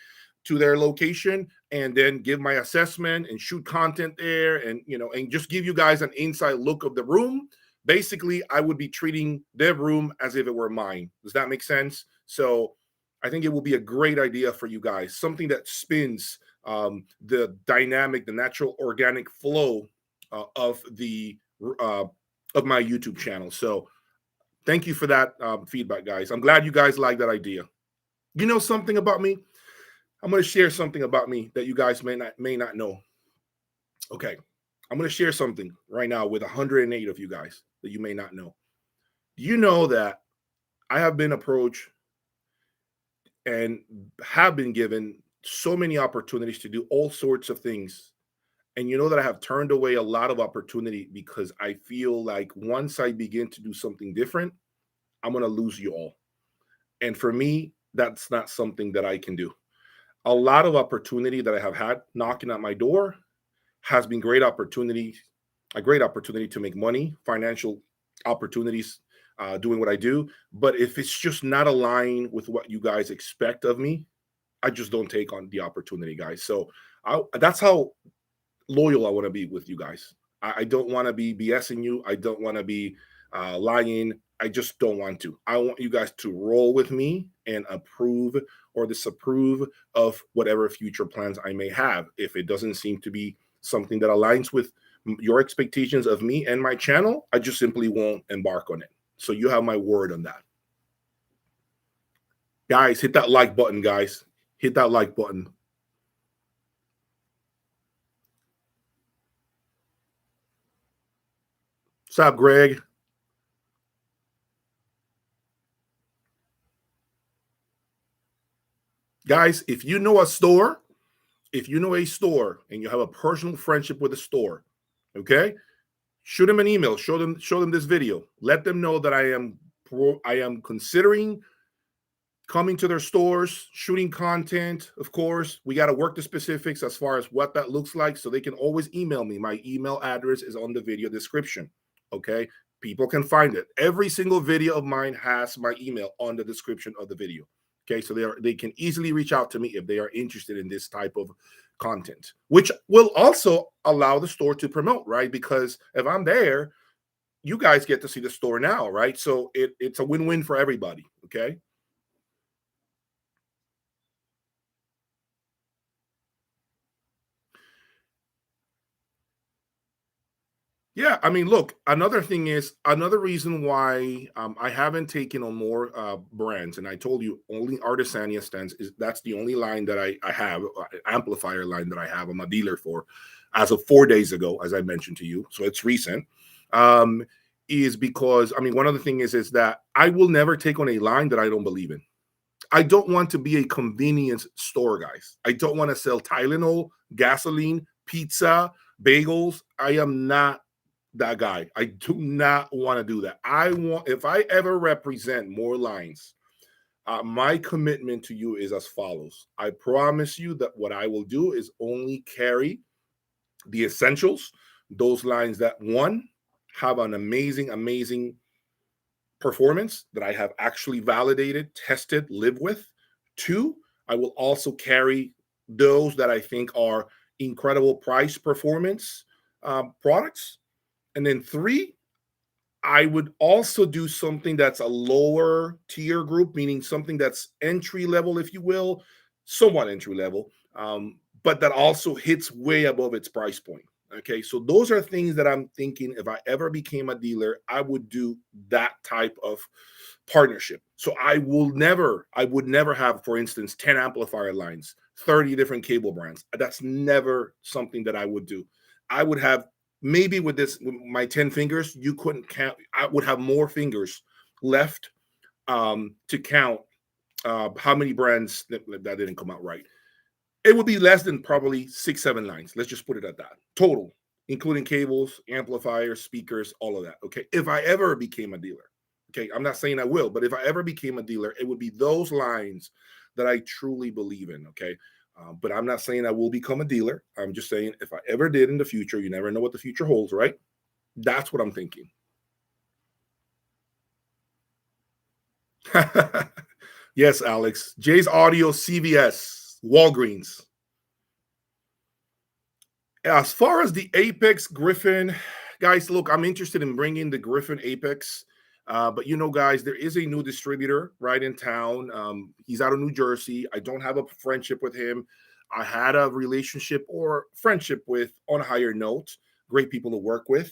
to their location and then give my assessment and shoot content there and and just give you guys an inside look of the room. Basically, I would be treating their room as if it were mine. Does that make sense? So I think it will be a great idea for you guys, something that spins the dynamic, the natural organic flow of the uh, of my YouTube channel. So thank you for that feedback, guys. I'm glad you guys like that idea. You know something about me? I'm going to share something about me that you guys may not know. Okay, I'm going to share something right now with 108 of you guys that you may not know. Do you know that I have been approached and have been given so many opportunities to do all sorts of things? And you know that I have turned away a lot of opportunity because I feel like once I begin to do something different, I'm going to lose you all. And for me, that's not something that I can do. A lot of opportunity that I have had knocking at my door has been a great opportunity to make money, financial opportunities, doing what I do. But if it's just not aligned with what you guys expect of me, I just don't take on the opportunity, guys. So that's how loyal I want to be with you guys. I don't want to be BSing you. I don't want to be lying. I just don't want to. I want you guys to roll with me and approve or disapprove of whatever future plans I may have. If it doesn't seem to be something that aligns with your expectations of me and my channel, I just simply won't embark on it. So you have my word on that. Guys, hit that like button, guys. Hit that like button. What's up, Greg? Guys, if you know a store and you have a personal friendship with a store, okay, shoot them an email, show them this video, let them know that I am considering coming to their stores, shooting content. Of course, we got to work the specifics as far as what that looks like, so they can always email me. My email address is on the video description. Okay, people can find it. Every single video of mine has my email on the description of the video. Okay, so they can easily reach out to me if they are interested in this type of content, which will also allow the store to promote, right? Because if I'm there, you guys get to see the store now, right? So it's a win-win for everybody. Okay. Yeah, I mean, look, another reason why I haven't taken on more brands, and I told you only Artisania stands is that's the only line that I have, amplifier line that I have. I'm a dealer for, as of 4 days ago, as I mentioned to you, so it's recent. Um, is because I mean, one of the things is that I will never take on a line that I don't believe in. I don't want to be a convenience store, guys. I don't want to sell Tylenol, gasoline, pizza, bagels. I am not that guy. I do not want to do that. If I ever represent more lines, my commitment to you is as follows. I promise you that what I will do is only carry the essentials, those lines that one, have an amazing performance that I have actually validated, tested, lived with. Two, I will also carry those that I think are incredible price performance products. And then three, I would also do something that's a lower tier group, meaning something that's entry level, if you will, somewhat entry level, but that also hits way above its price point. Okay, so those are things that I'm thinking if I ever became a dealer, I would do that type of partnership. So I would never have, for instance, 10 amplifier lines, 30 different cable brands. That's never something that I would do. I would have, maybe with my 10 fingers, you couldn't count. I would have more fingers left to count how many brands that didn't come out right. It would be less than probably 6, 7 lines. Let's just put it at that. Total, including cables, amplifiers, speakers, all of that. Okay. If I ever became a dealer, okay, I'm not saying I will, but if I ever became a dealer, it would be those lines that I truly believe in. Okay. But I'm not saying I will become a dealer. I'm just saying if I ever did in the future, you never know what the future holds, right? That's what I'm thinking. Yes, Alex. Jay's Audio, CVS, Walgreens. As far as the Apex Griffin, guys, look, I'm interested in bringing the Griffin Apex. But guys, there is a new distributor right in town. He's out of New Jersey. I don't have a friendship with him. I had a relationship or friendship with on a higher note. Great people to work with.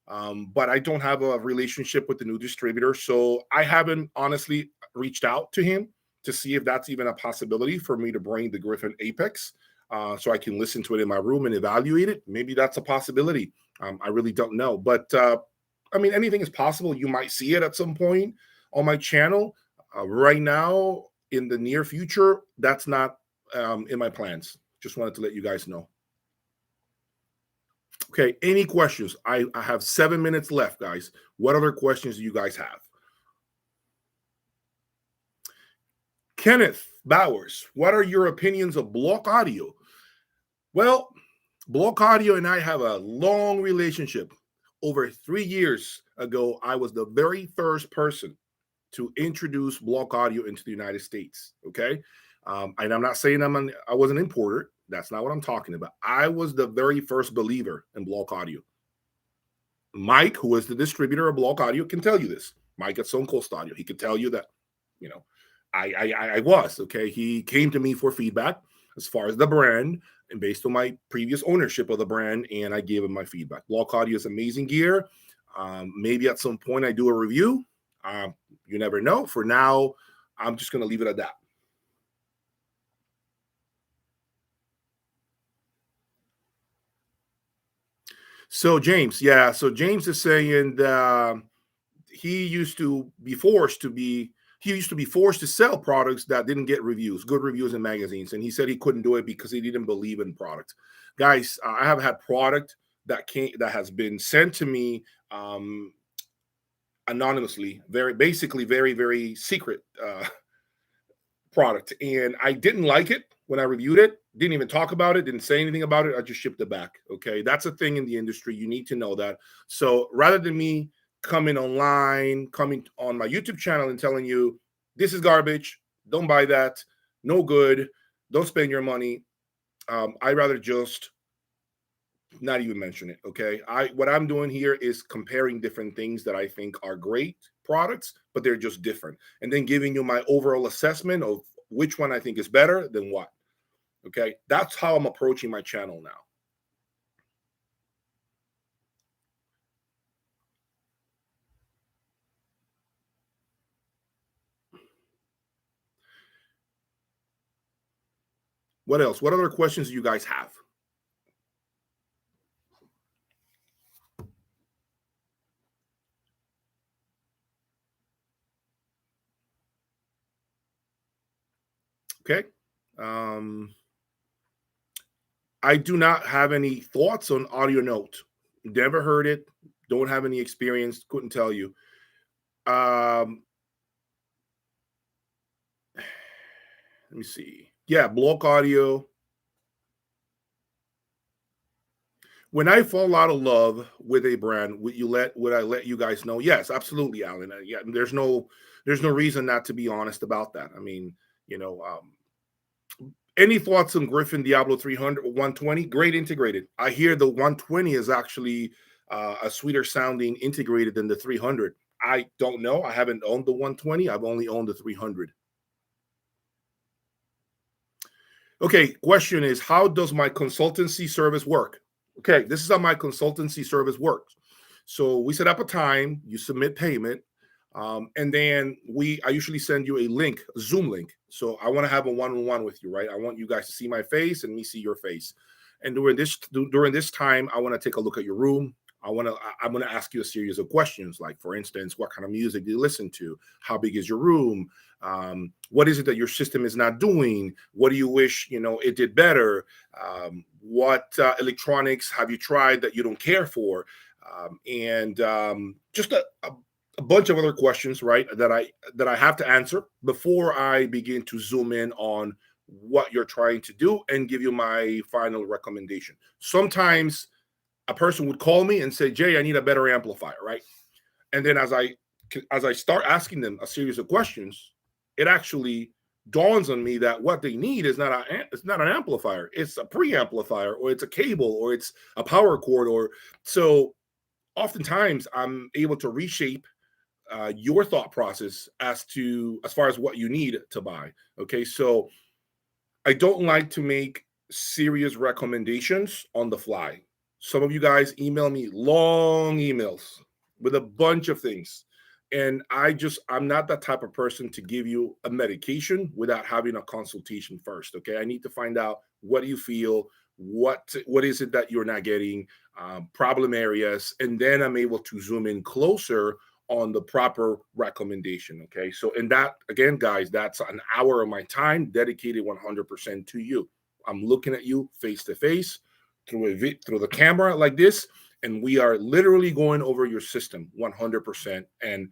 But I don't have a relationship with the new distributor. So I haven't honestly reached out to him to see if that's even a possibility for me to bring the Griffin Apex. So I can listen to it in my room and evaluate it. Maybe that's a possibility. I really don't know. But I mean, anything is possible. You might see it at some point on my channel. Right now, in the near future, that's not in my plans. Just wanted to let you guys know. Okay, any questions? I have 7 minutes left, guys. What other questions do you guys have? Kenneth Bowers, what are your opinions of block audio? Well, block audio and I have a long relationship. Over 3 years ago, I was the very first person to introduce block audio into the United States. Okay. And I'm not saying I was an importer. That's not what I'm talking about. I was the very first believer in block audio. Mike, who is the distributor of block audio, can tell you this. Mike at Stone Coast Audio, he could tell you that, you know, I was okay. He came to me for feedback as far as the brand and based on my previous ownership of the brand, and I gave him my feedback. Block audio is amazing gear. Maybe at some point I do a review. You never know. For now, I'm just going to leave it at that. So James, yeah. So James is saying that he used to be forced to sell products that didn't get good reviews in magazines, and he said he couldn't do it because he didn't believe in product. Guys, I have had product that has been sent to me anonymously, very secret product, and I didn't like it when I reviewed it. Didn't even talk about it, didn't say anything about it. I just shipped it back. Okay, that's a thing in the industry. You need to know that. So rather than me coming online, coming on my YouTube channel and telling you this is garbage, don't buy that, no good, don't spend your money, I'd rather just not even mention it. Okay, what I'm doing here is comparing different things that I think are great products, but they're just different, and then giving you my overall assessment of which one I think is better than what. Okay, that's how I'm approaching my channel now. What else? What other questions do you guys have? Okay. I do not have any thoughts on Audio Note. Never heard it. Don't have any experience. Couldn't tell you. Um, let me see. Yeah, block audio. When I fall out of love with a brand, would I let you guys know? Yes, absolutely, Alan. Yeah, there's no reason not to be honest about that. I mean, you know, any thoughts on Griffin Diablo 300 120? Great integrated. I hear the 120 is actually a sweeter sounding integrated than the 300. I don't know. I haven't owned the 120. I've only owned the 300. Okay, question is, how does my consultancy service work? Okay, this is how my consultancy service works. So we set up a time, you submit payment, and then I usually send you a link, a Zoom link. So I want to have a one-on-one with you, right? I want you guys to see my face and me see your face. And during this time, I want to take a look at your room. I'm gonna ask you a series of questions, like for instance, what kind of music do you listen to? How big is your room? What is it that your system is not doing? What do you wish it did better? What electronics have you tried that you don't care for? And just a bunch of other questions, right? That I have to answer before I begin to zoom in on what you're trying to do and give you my final recommendation. Sometimes a person would call me and say, Jay, I need a better amplifier, right? And then as I start asking them a series of questions, it actually dawns on me that what they need is it's not an amplifier. It's a preamplifier, or it's a cable, or it's a power cord, or so. Oftentimes, I'm able to reshape your thought process as far as what you need to buy. Okay, so I don't like to make serious recommendations on the fly. Some of you guys email me long emails with a bunch of things. And I'm not that type of person to give you a medication without having a consultation first. Okay. I need to find out, what do you feel? What is it that you're not getting? Problem areas. And then I'm able to zoom in closer on the proper recommendation. Okay. So, and that again, guys, that's an hour of my time dedicated 100% to you. I'm looking at you face to face through the camera like this, and we are literally going over your system 100%. And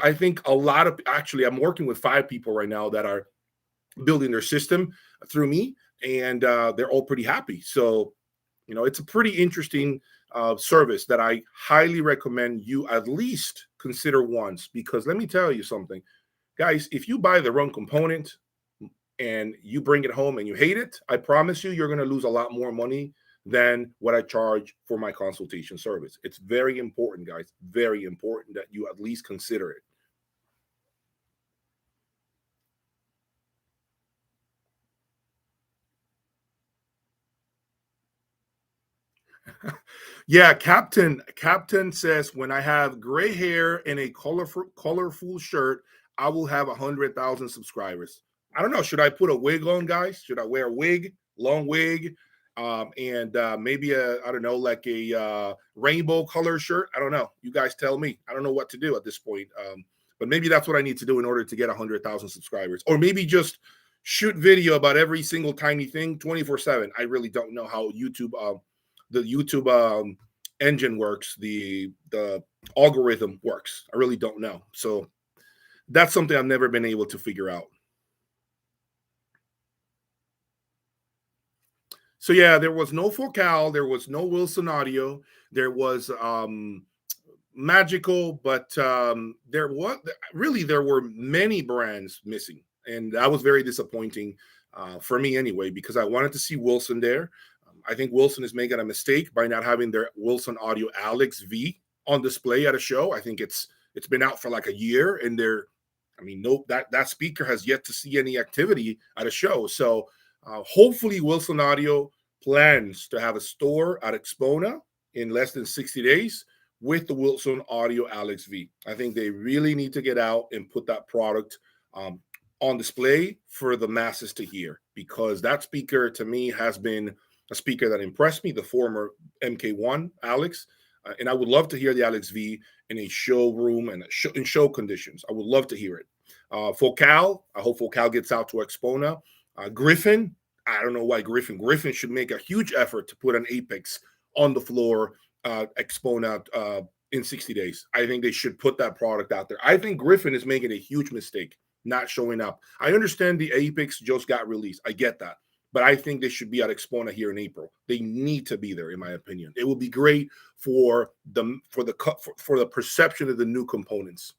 I think I'm working with 5 people right now that are building their system through me, and they're all pretty happy. So it's a pretty interesting service that I highly recommend you at least consider once, because let me tell you something, guys, if you buy the wrong component and you bring it home and you hate it, I promise you're going to lose a lot more money than what I charge for my consultation service. It's very important, guys, very important that you at least consider it. Yeah, Captain says, when I have gray hair and a colorful shirt, I will have 100,000 subscribers. I don't know. Should I put a wig on, guys? Should I wear a wig, long wig, and maybe I don't know, like a rainbow color shirt? I don't know. You guys tell me. I don't know what to do at this point. But maybe that's what I need to do in order to get 100,000 subscribers, or maybe just shoot video about every single tiny thing 24/7. I really don't know how the YouTube engine works, the algorithm works. I really don't know. So that's something I've never been able to figure out. So yeah, there was no Focal, there was no Wilson Audio, there was Magical, but there were many brands missing, and that was very disappointing for me anyway, because I wanted to see Wilson there. I think Wilson is making a mistake by not having their Wilson Audio Alex V on display at a show. I think it's been out for like a year, and no, that speaker has yet to see any activity at a show. So hopefully Wilson Audio plans to have a store at Expona in less than 60 days with the Wilson Audio Alex V. I think they really need to get out and put that product on display for the masses to hear, because that speaker to me has been a speaker that impressed me, the former MK1 Alex. And I would love to hear the Alex V in a showroom and in show conditions. I would love to hear it. Focal, I hope Focal gets out to Expona. Griffin, I don't know why Griffin should make a huge effort to put an Apex on the floor Exponent in 60 days. I think they should put that product out there. I think Griffin is making a huge mistake not showing up. I understand the Apex just got released. I get that. But I think they should be at Expona here in April. They need to be there, in my opinion. It will be great for the perception of the new components.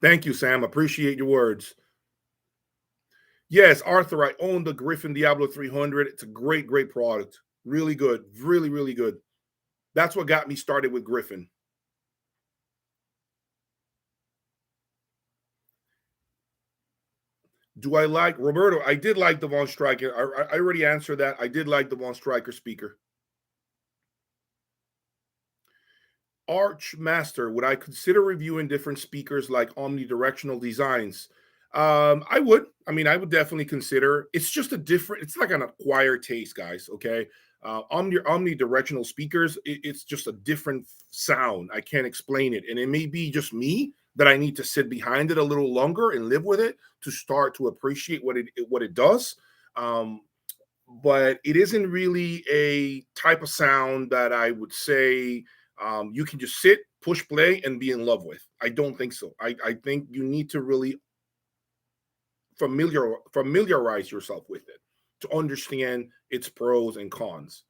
Thank you, Sam. Appreciate your words. Yes, Arthur, I own the Griffin Diablo 300. It's a great, great product. Really good. Really, really good. That's what got me started with Griffin. Do I like Roberto? I did like the Von Stryker. I already answered that. I did like the Von Stryker speaker. Archmaster, would I consider reviewing different speakers like omnidirectional designs? I would. I mean, I would definitely consider. It's just a different. It's like an acquired taste, guys. Okay, omnidirectional speakers. It's just a different sound. I can't explain it, and it may be just me that I need to sit behind it a little longer and live with it to start to appreciate what it does. But it isn't really a type of sound that I would say you can just sit, push play, and be in love with. I don't think so. I think you need to really familiarize yourself with it to understand its pros and cons.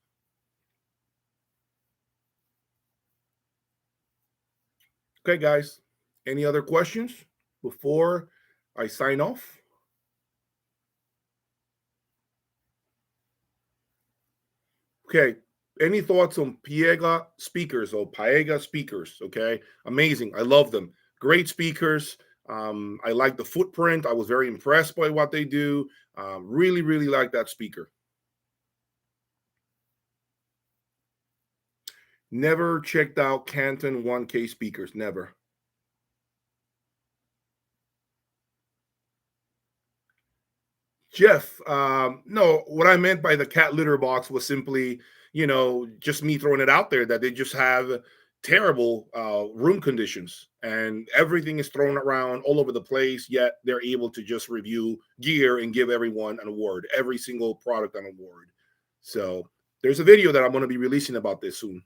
Okay, guys. Any other questions before I sign off? Okay. Any thoughts on Piega speakers or Paega speakers? Okay. Amazing. I love them. Great speakers. I like the footprint. I was very impressed by what they do. Really, really like that speaker. Never checked out Canton 1K speakers. Never. Jeff, no, what I meant by the cat litter box was simply, just me throwing it out there that they just have terrible room conditions and everything is thrown around all over the place, yet they're able to just review gear and give everyone an award, every single product an award. So there's a video that I'm going to be releasing about this soon.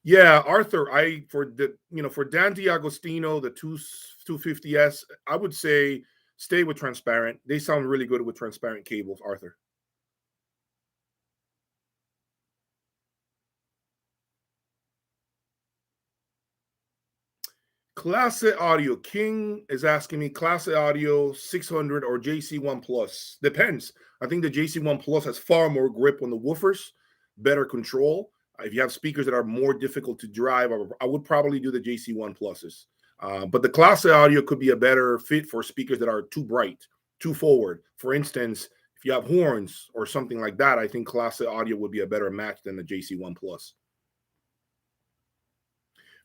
Yeah, Arthur, for Dante Agostino, the 250S, I would say stay with transparent. They sound really good with transparent cables, Arthur. Classe Audio King is asking me Classe Audio 600 or JC1 Plus. Depends. I think the JC1 Plus has far more grip on the woofers, better control. If you have speakers that are more difficult to drive, I would probably do the JC1 Pluses. But the Classe Audio could be a better fit for speakers that are too bright, too forward. For instance, if you have horns or something like that, I think Classe Audio would be a better match than the JC1 Plus.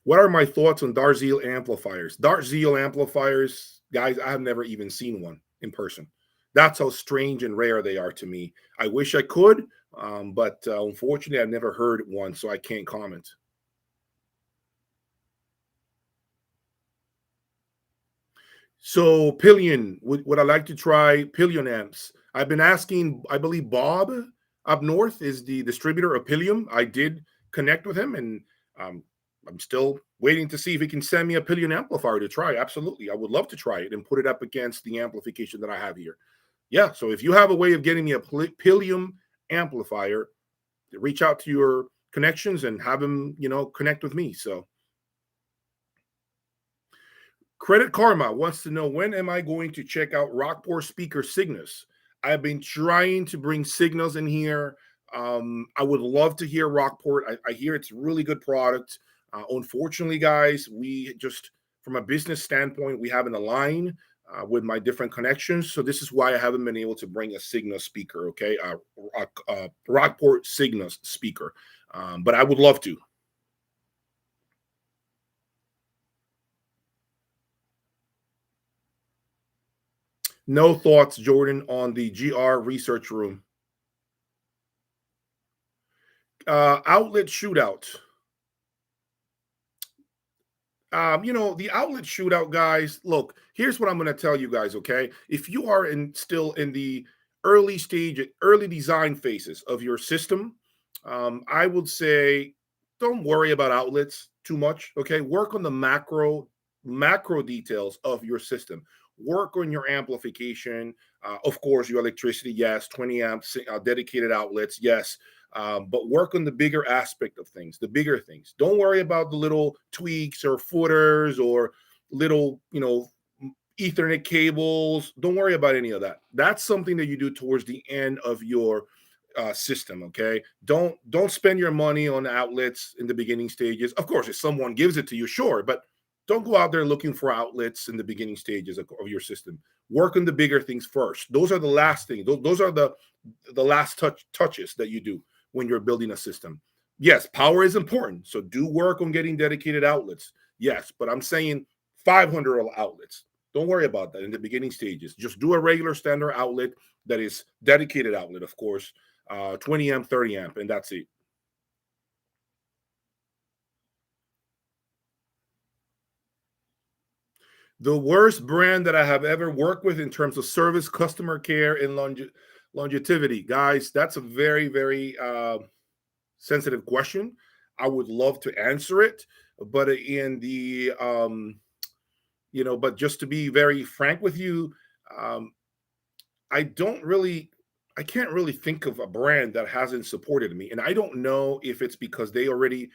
What are my thoughts on Darzeal amplifiers? Darzeal amplifiers, guys, I have never even seen one in person. That's how strange and rare they are to me. I wish I could, but unfortunately, I've never heard one, so I can't comment. So Pillion, would I like to try Pillion amps? I've been asking, I believe Bob up north is the distributor of Pillion. I did connect with him, and I'm still waiting to see if he can send me a Pillion amplifier to try. Absolutely. I would love to try it and put it up against the amplification that I have here. Yeah. So if you have a way of getting me a Pillion amplifier, reach out to your connections and have him, connect with me. So Credit Karma wants to know, when am I going to check out Rockport speaker signals? I've been trying to bring signals in here. I would love to hear Rockport. I hear it's a really good product. Unfortunately, guys, we just, from a business standpoint, we haven't aligned with my different connections. So this is why I haven't been able to bring a Signal speaker, okay? Rockport Signal speaker. But I would love to. No thoughts, Jordan, on the GR research room. Outlet shootout. The outlet shootout, guys. Look, here's what I'm going to tell you guys. Okay, if you are still in the early stage, early design phases of your system, I would say don't worry about outlets too much. Okay, work on the macro details of your system. Work on your amplification. Of course, your electricity, yes, 20 amps, dedicated outlets, yes, but work on the bigger aspect of things, the bigger things. Don't worry about the little tweaks or footers or little, Ethernet cables. Don't worry about any of that. That's something that you do towards the end of your system. Okay, don't spend your money on outlets in the beginning stages. Of course, if someone gives it to you, sure, but don't go out there looking for outlets in the beginning stages of your system. Work on the bigger things first. Those are the last things. Those are the last touches that you do when you're building a system. Yes, power is important. So do work on getting dedicated outlets. Yes, but I'm saying 500 outlets. Don't worry about that in the beginning stages. Just do a regular standard outlet that is dedicated outlet, of course, 20 amp, 30 amp, and that's it. The worst brand that I have ever worked with in terms of service, customer care, and longevity, guys, that's a very, very sensitive question. I would love to answer it, but but just to be very frank with you, um, I don't really, I can't really think of a brand that hasn't supported me. And I don't know if it's because they already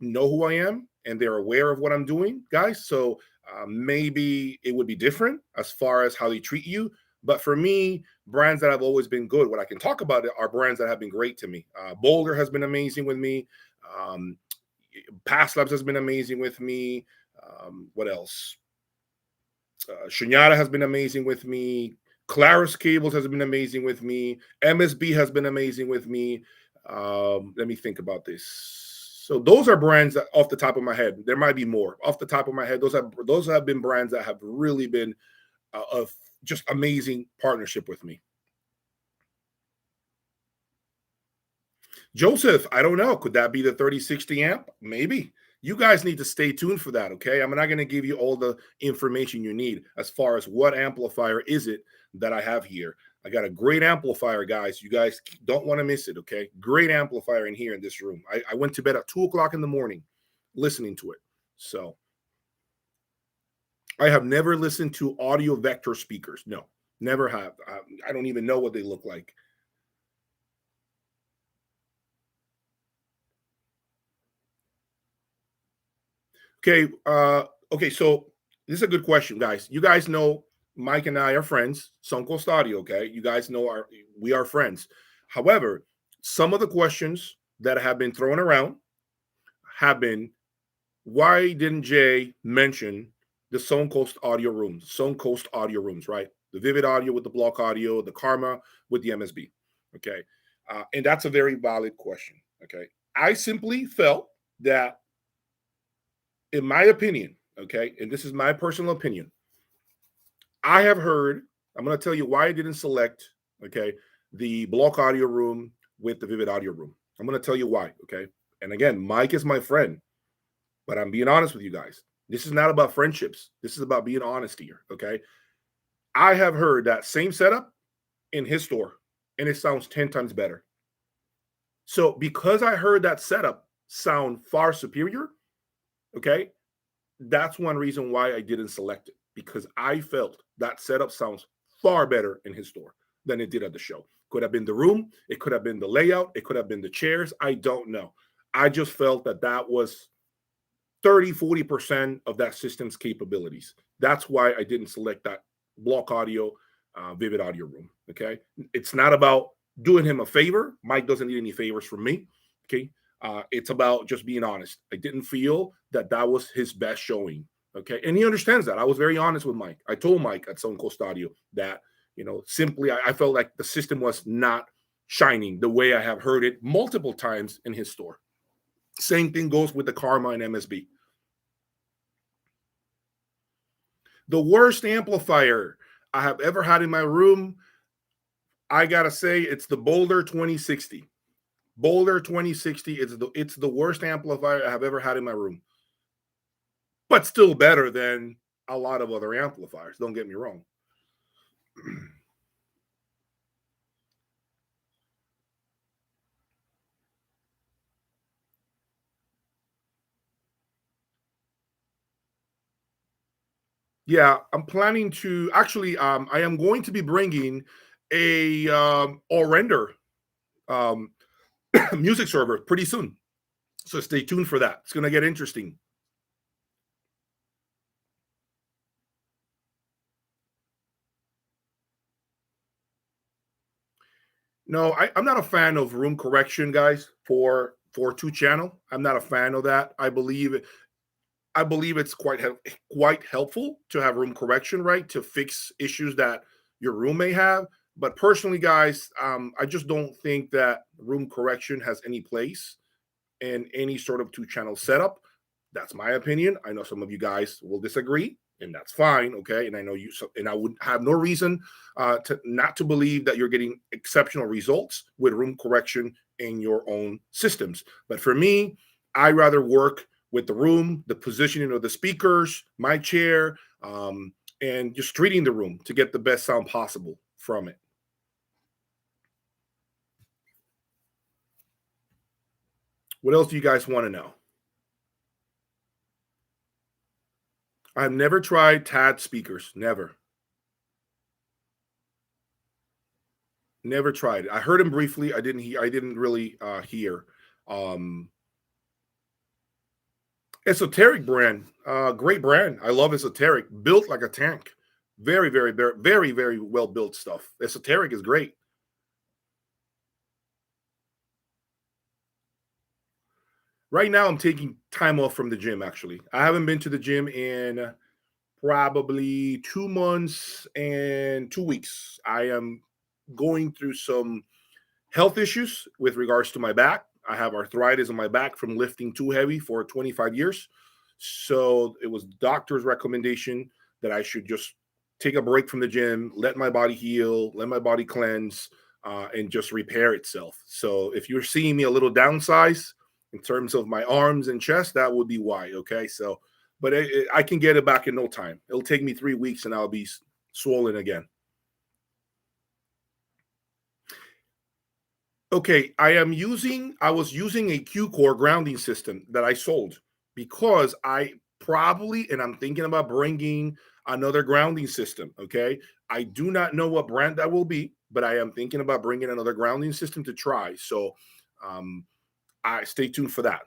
know who I am and they're aware of what I'm doing, guys. So maybe it would be different as far as how they treat you. But for me, brands that have always been good, what I can talk about it are brands that have been great to me. Boulder has been amazing with me. Um, Past Labs has been amazing with me. What else? Shunyata has been amazing with me. Claris Cables has been amazing with me. MSB has been amazing with me. Let me think about this. So those are brands that, off the top of my head. There might be more off the top of my head. Those have been brands that have really been of just amazing partnership with me. Joseph, I don't know. Could that be the 3060 amp? Maybe. You guys need to stay tuned for that, okay? I'm not going to give you all the information you need as far as what amplifier is it that I have here. I got a great amplifier, guys. You guys don't want to miss it, okay? Great amplifier in here in this room. I went to bed at 2 o'clock in the morning listening to it. So I have never listened to audio vector speakers. No, never have. I don't even know what they look like. Okay. Okay. So this is a good question, guys. You guys know Mike and I are friends. Suncoast Audio. Okay. You guys know we are friends. However, some of the questions that have been thrown around have been, why didn't Jay mention the Suncoast Audio rooms? Suncoast Audio rooms, right? The Vivid Audio with the block audio, the Karma with the MSB. Okay. And that's a very valid question. Okay. I simply felt that, in my opinion, okay, and this is my personal opinion, I have heard, I'm going to tell you why I didn't select, okay, the block audio room with the Vivid Audio room. I'm going to tell you why, okay? And again, Mike is my friend, but I'm being honest with you guys. This is not about friendships. This is about being honest here, okay? I have heard that same setup in his store, and it sounds 10 times better. So because I heard that setup sound far superior, okay, that's one reason why I didn't select it, because I felt that setup sounds far better in his store than it did at the show. Could have been the room, it could have been the layout, it could have been the chairs. I don't know. I just felt that that was 30-40% of that system's capabilities. That's why I didn't select that block audio, Vivid Audio room. Okay. It's not about doing him a favor. Mike doesn't need any favors from me. Okay. It's about just being honest. I didn't feel that that was his best showing. Okay. And he understands that. I was very honest with Mike. I told Mike at Suncoast Audio that, simply I felt like the system was not shining the way I have heard it multiple times in his store. Same thing goes with the Karma and MSB. The worst amplifier I have ever had in my room, I gotta say, it's the Boulder 2060. Boulder 2060 is it's the worst amplifier I have ever had in my room. but still better than a lot of other amplifiers. Don't get me wrong. Yeah, I'm planning to actually. I am going to be bringing a or render um, music server pretty soon. So stay tuned for that. It's going to get interesting. No, I'm not a fan of room correction, guys. For two channel, I'm not a fan of that. I believe it's quite helpful to have room correction, right, to fix issues that your room may have. But personally, guys, I just don't think that room correction has any place in any sort of two channel setup. That's my opinion. I know some of you guys will disagree, and that's fine. Okay, and I know you, and I would have no reason to not to believe that you're getting exceptional results with room correction in your own systems. But for me, I rather work with the room, the positioning of the speakers, my chair, and just treating the room to get the best sound possible from it. What else do you guys want to know? I've never tried TAD speakers. Never. Never tried it. I heard him briefly. I didn't really hear. Um Esoteric brand. Great brand. I love Esoteric. Built like a tank. Very, very, very, very, very well built stuff. Esoteric is great. Right now I'm taking time off from the gym actually. I haven't been to the gym in probably 2 months and 2 weeks. I am going through some health issues with regards to my back. I have arthritis in my back from lifting too heavy for 25 years. So it was doctor's recommendation that I should just take a break from the gym, let my body heal, let my body cleanse, and just repair itself. So if you're seeing me a little downsized in terms of my arms and chest, that would be why. Okay. So, but I can get it back in no time. It'll take me 3 weeks and I'll be swollen again. Okay, I was using a Q core grounding system that I sold because I probably, and I'm thinking about bringing another grounding system. Okay, I do not know what brand that will be, but I am thinking about bringing another grounding system to try. So, um, I stay tuned for that.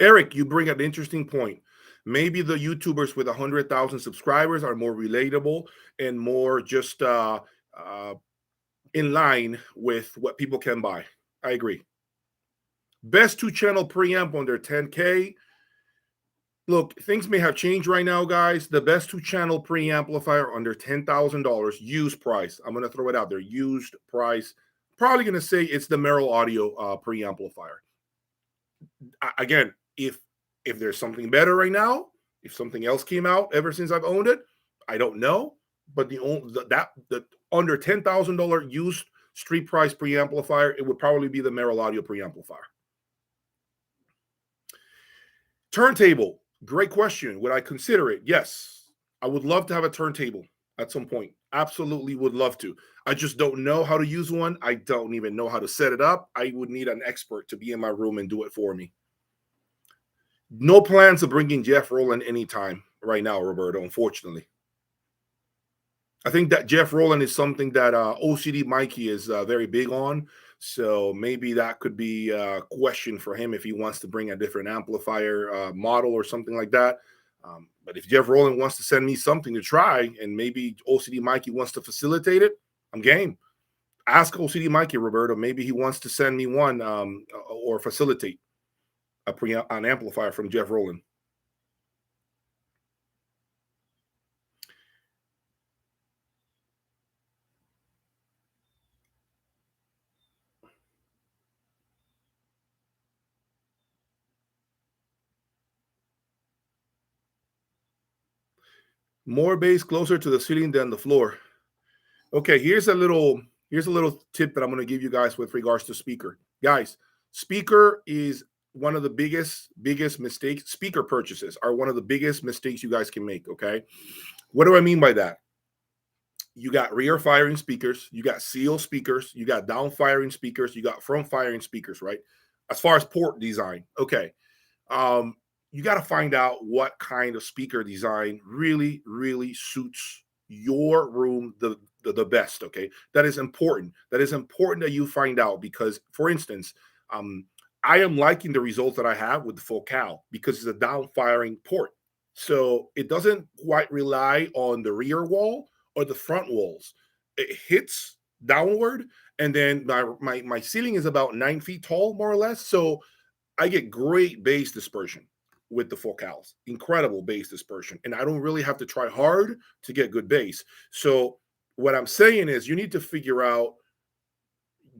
Eric, you bring up an interesting point. Maybe the YouTubers with 100,000 subscribers are more relatable and more just uh, in line with what people can buy. I agree. Best two channel preamp under 10K. Look, things may have changed right now, guys. The best two channel preamplifier under $10,000 used price. I'm going to throw it out there. Used price. Probably going to say it's the Merrill Audio preamplifier. Again, if there's something better right now, if something else came out ever since I've owned it, I don't know. But the under $10,000 used street price preamplifier, it would probably be the Merrill Audio preamplifier. Turntable, great question. Would I consider it? Yes. I would love to have a turntable at some point. Absolutely would love to. I just don't know how to use one. I don't even know how to set it up. I would need an expert to be in my room and do it for me. No plans of bringing Jeff Rowland anytime right now, Roberto, unfortunately. I think that Jeff Rowland is something that OCD Mikey is very big on. So maybe that could be a question for him if he wants to bring a different amplifier model or something like that. But if Jeff Rowland wants to send me something to try and maybe OCD Mikey wants to facilitate it, I'm game. Ask OCD Mikey, Roberto. Maybe he wants to send me one or facilitate an amplifier from Jeff Rowland. More bass closer to the ceiling than the floor. Okay, here's a little tip that I'm going to give you guys with regards to speaker. Guys, speaker is one of the biggest mistakes. Speaker purchases are one of the biggest mistakes you guys can make, okay? What do I mean by that? You got rear firing speakers, you got seal speakers, you got down firing speakers, you got front firing speakers, right? As far as port design, okay. Um, you got to find out what kind of speaker design really suits your room the best. Okay, that is important. That is important that you find out because, for instance, um, I am liking the results that I have with the Focal because it's a down firing port, so it doesn't quite rely on the rear wall or the front walls. It hits downward, and then my ceiling is about 9 feet tall, more or less. So I get great bass dispersion with the focals, incredible bass dispersion. And I don't really have to try hard to get good bass. So what I'm saying is you need to figure out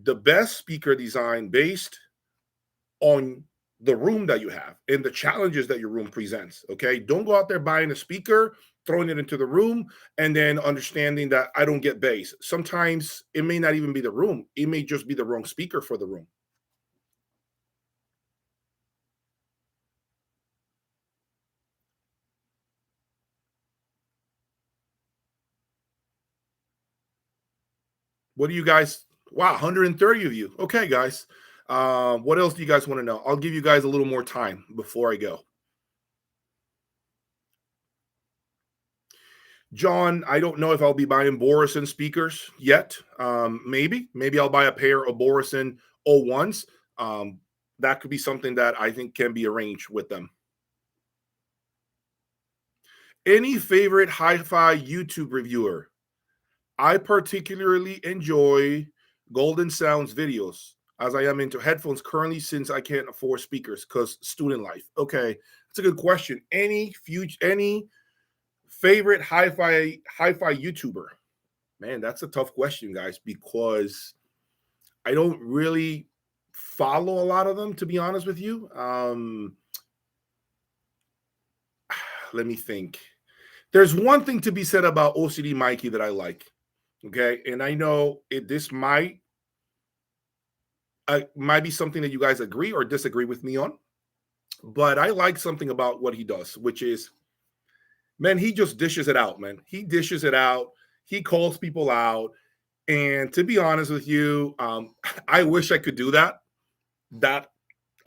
the best speaker design based on the room that you have and the challenges that your room presents. Okay. Don't go out there buying a speaker, throwing it into the room, and then understanding that I don't get bass. Sometimes it may not even be the room, it may just be the wrong speaker for the room. What do you guys? Wow, 130 of you. Okay, guys. What else do you guys want to know? I'll give you guys a little more time before I go. John, I don't know if I'll be buying Borison speakers yet. Maybe I'll buy a pair of Borison O1s. That could be something that I think can be arranged with them. Any favorite hi-fi YouTube reviewer? I particularly enjoy Golden Sounds videos as I am into headphones currently since I can't afford speakers because student life. Okay, that's a good question. Any favorite hi-fi YouTuber? Man, that's a tough question, guys, because I don't really follow a lot of them, to be honest with you. Let me think. There's one thing to be said about OCD Mikey that I like. Okay, and I know this might be something that you guys agree or disagree with me on, but I like something about what he does, which is, man, he just dishes it out, man. He dishes it out. He calls people out, and to be honest with you, I wish I could do that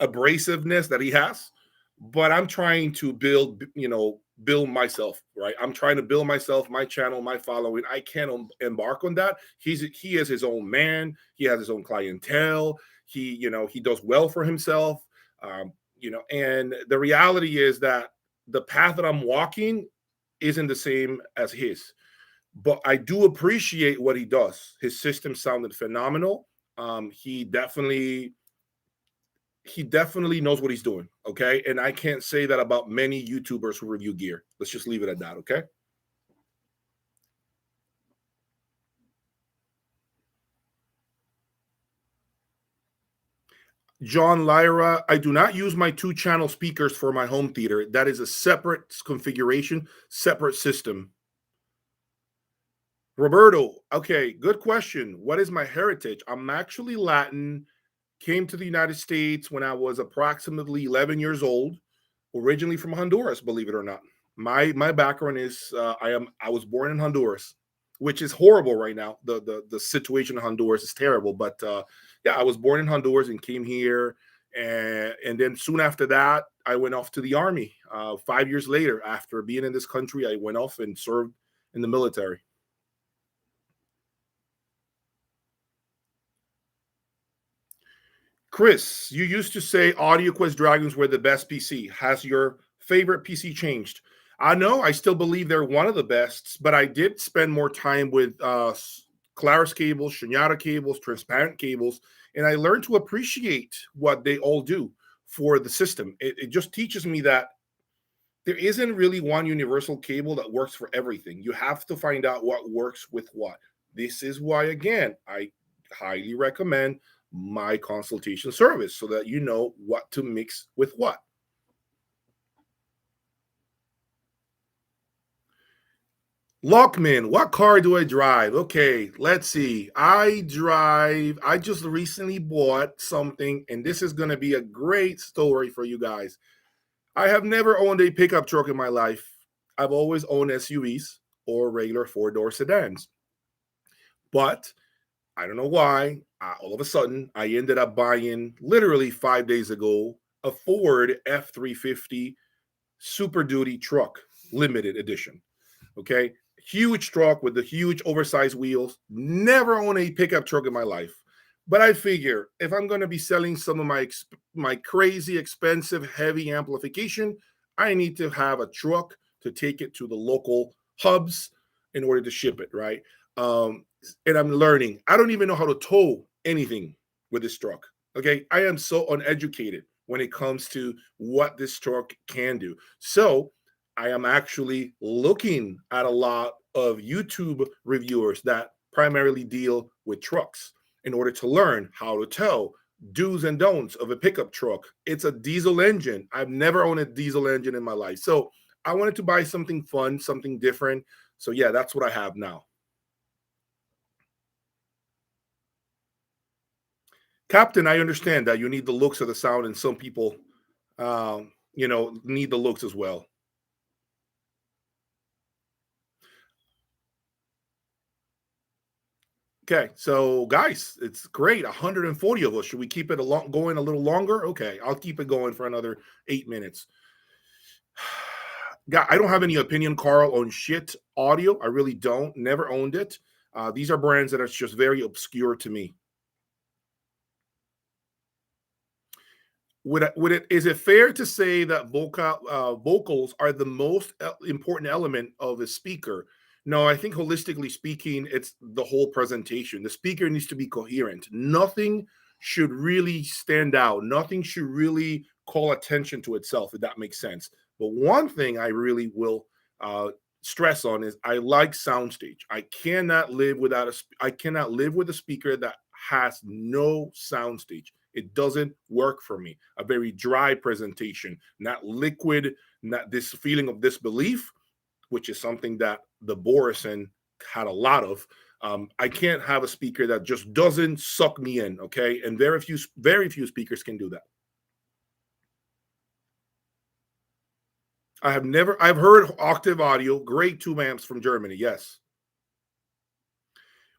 abrasiveness that he has, but I'm trying to build myself, right? I'm trying to build myself, my channel, my following. I can't embark on that. He is his own man. He has his own clientele. He does well for himself. And the reality is that the path that I'm walking isn't the same as his. But I do appreciate what he does. His system sounded phenomenal. He definitely knows what he's doing. Okay. And I can't say that about many YouTubers who review gear. Let's just leave it at that. Okay. John Lyra, I do not use my 2 channel speakers for my home theater. That is a separate configuration, separate system. Roberto, okay, good question. What is my heritage? I'm actually Latin, came to the United States when I was approximately 11 years old, originally from Honduras, believe it or not. My background is I was born in Honduras, which is horrible right now. The situation in Honduras is terrible, but yeah, I was born in Honduras and came here, and then soon after that, I went off to the army. 5 years later, after being in this country, I went off and served in the military. Chris, you used to say Audio Quest Dragons were the best PC. Has your favorite PC changed? I know I still believe they're one of the best, but I did spend more time with Claris cables, Shunyata cables, transparent cables, and I learned to appreciate what they all do for the system. It just teaches me that there isn't really one universal cable that works for everything. You have to find out what works with what. This is why, again, I highly recommend my consultation service so that you know what to mix with what. Lockman, what car do I drive? Okay, let's see. I just recently bought something, and this is going to be a great story for you guys. I have never owned a pickup truck in my life. I've always owned SUVs or regular four-door sedans. But I don't know why, all of a sudden, I ended up buying literally 5 days ago a Ford F-350 Super Duty truck, limited edition. Okay. Huge truck with the huge oversized wheels. Never owned a pickup truck in my life. But I figure if I'm going to be selling some of my crazy expensive heavy amplification, I need to have a truck to take it to the local hubs in order to ship it, right? And I'm learning. I don't even know how to tow anything with this truck. Okay. I am so uneducated when it comes to what this truck can do. So I am actually looking at a lot of YouTube reviewers that primarily deal with trucks in order to learn how to tell do's and don'ts of a pickup truck. It's a diesel engine. I've never owned a diesel engine in my life. So I wanted to buy something fun, something different. So yeah, that's what I have now. Captain, I understand that you need the looks of the sound, and some people, need the looks as well. Okay, so guys, it's great. 140 of us. Should we keep it going a little longer? Okay, I'll keep it going for another 8 minutes. I don't have any opinion, Carl, on shit audio. I really don't. Never owned it. These are brands that are just very obscure to me. Is it fair to say that vocals are the most important element of a speaker? No, I think holistically speaking, it's the whole presentation. The speaker needs to be coherent. Nothing should really stand out. Nothing should really call attention to itself, if that makes sense. But one thing I really will stress on is I like soundstage. I cannot live with a speaker that has no soundstage. It doesn't work for me. A very dry presentation, not liquid, not this feeling of disbelief, which is something that the Vr7 had a lot of. I can't have a speaker that just doesn't suck me in. Okay, and very few speakers can do that. I've heard Octave Audio, great tube amps from Germany. Yes.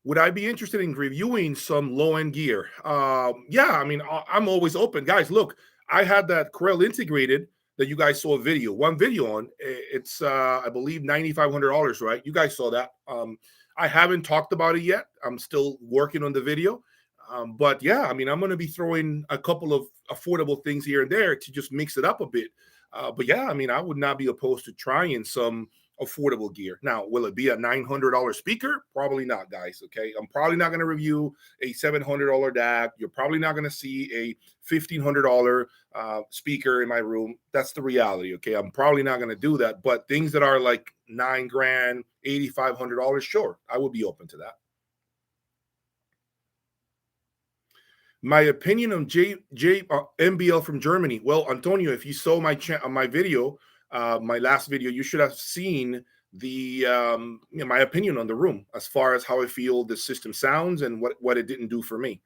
Would I be interested in reviewing some low end gear? Yeah, I mean, I'm always open. Guys, look, I had that Corel integrated that you guys saw one video on. It's, I believe, $9,500, right? You guys saw that. I haven't talked about it yet. I'm still working on the video. But yeah, I mean, I'm going to be throwing a couple of affordable things here and there to just mix it up a bit. But yeah, I mean, I would not be opposed to trying some affordable gear. Now, will it be a $900 speaker? Probably not, guys. Okay, I'm probably not going to review a $700 DAC. You're probably not going to see a $1,500 speaker in my room. That's the reality. Okay, I'm probably not going to do that. But things that are like $9,000, $8,500, sure, I would be open to that. My opinion on MBL from Germany. Well, Antonio, if you saw my video, my last video, you should have seen the my opinion on the room as far as how I feel the system sounds and what it didn't do for me.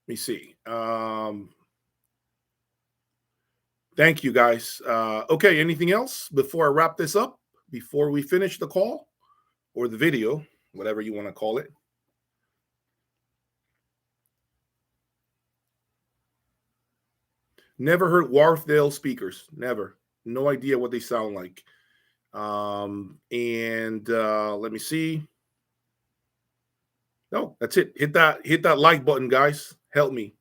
Let me see. Thank you, guys. Okay, anything else before I wrap this up? Before we finish the call or the video, whatever you want to call it. Never heard Wharfdale speakers. Never. No idea what they sound like. And let me see. No, that's it. Hit that like button, guys. Help me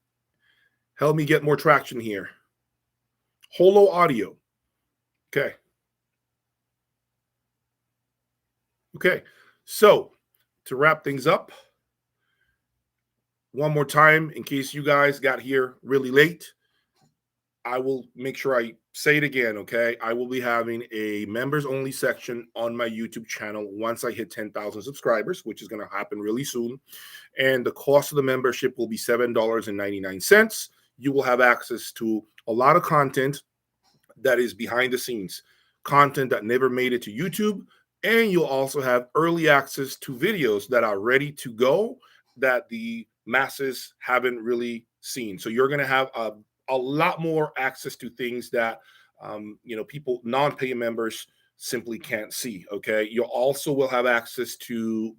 get more traction here. Holo Audio. Okay. So to wrap things up, one more time, in case you guys got here really late, I will make sure I say it again, okay? I will be having a members only section on my YouTube channel once I hit 10,000 subscribers, which is going to happen really soon. And the cost of the membership will be $7.99. you will have access to a lot of content that is behind the scenes, content that never made it to YouTube. And you'll also have early access to videos that are ready to go that the masses haven't really seen. So you're going to have a lot more access to things that, people, non-pay members simply can't see. Okay. You also will have access to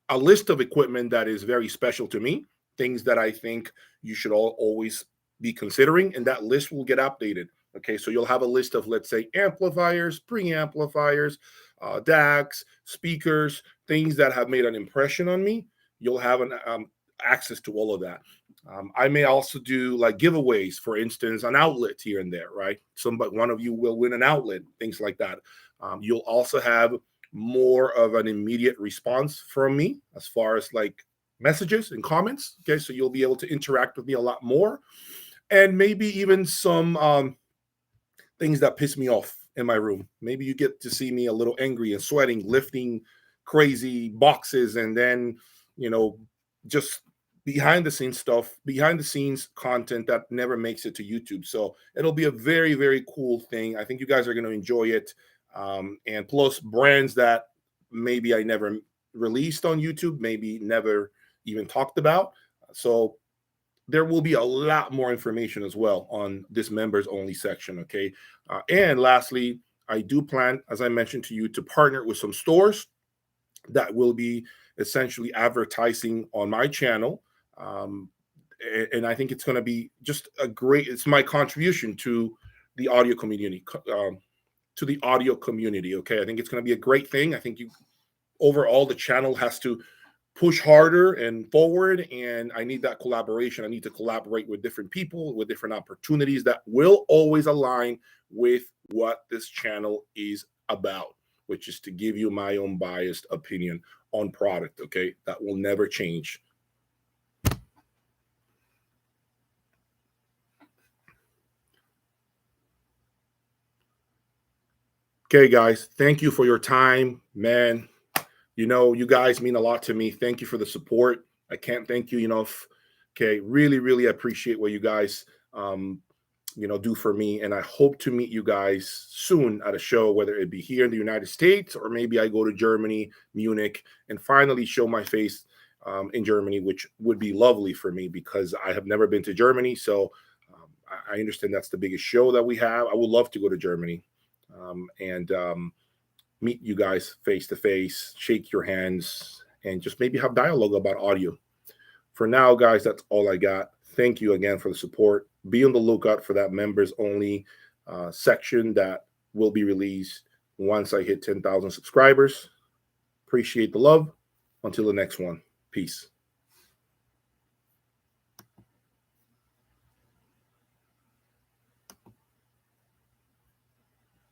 a list of equipment that is very special to me, things that I think you should always be considering, and that list will get updated. Okay, so you'll have a list of, let's say, amplifiers, preamplifiers, DACs, speakers, things that have made an impression on me. You'll have access to all of that. I may also do like giveaways, for instance, an outlet here and there, right? One of you will win an outlet, things like that. You'll also have more of an immediate response from me as far as like messages and comments. Okay, so you'll be able to interact with me a lot more, and maybe even some things that piss me off in my room. Maybe you get to see me a little angry and sweating, lifting crazy boxes, and then just behind the scenes stuff, behind the scenes content that never makes it to YouTube. So it'll be a very, very cool thing. I think you guys are going to enjoy it. And plus brands that maybe I never released on YouTube, maybe never even talked about. So there will be a lot more information as well on this members only section. Okay. And lastly, I do plan, as I mentioned to you, to partner with some stores that will be essentially advertising on my channel. And I think it's going to be just it's my contribution to the audio community. Okay, I think it's going to be a great thing. I think overall the channel has to push harder and forward, and I need that collaboration. I need to collaborate with different people, with different opportunities that will always align with what this channel is about, which is to give you my own biased opinion on product. Okay, that will never change. Okay, guys, thank you for your time, man. You guys mean a lot to me. Thank you for the support. I can't thank you enough. Okay, really, really appreciate what you guys, do for me. And I hope to meet you guys soon at a show, whether it be here in the United States or maybe I go to Germany, Munich, and finally show my face in Germany, which would be lovely for me because I have never been to Germany. So I understand that's the biggest show that we have. I would love to go to Germany and meet you guys face to face, shake your hands, and just maybe have dialogue about audio. For now, guys, that's all I got. Thank you again for the support. Be on the lookout for that members only section that will be released once I hit 10,000 subscribers. Appreciate the love. Until the next one. Peace.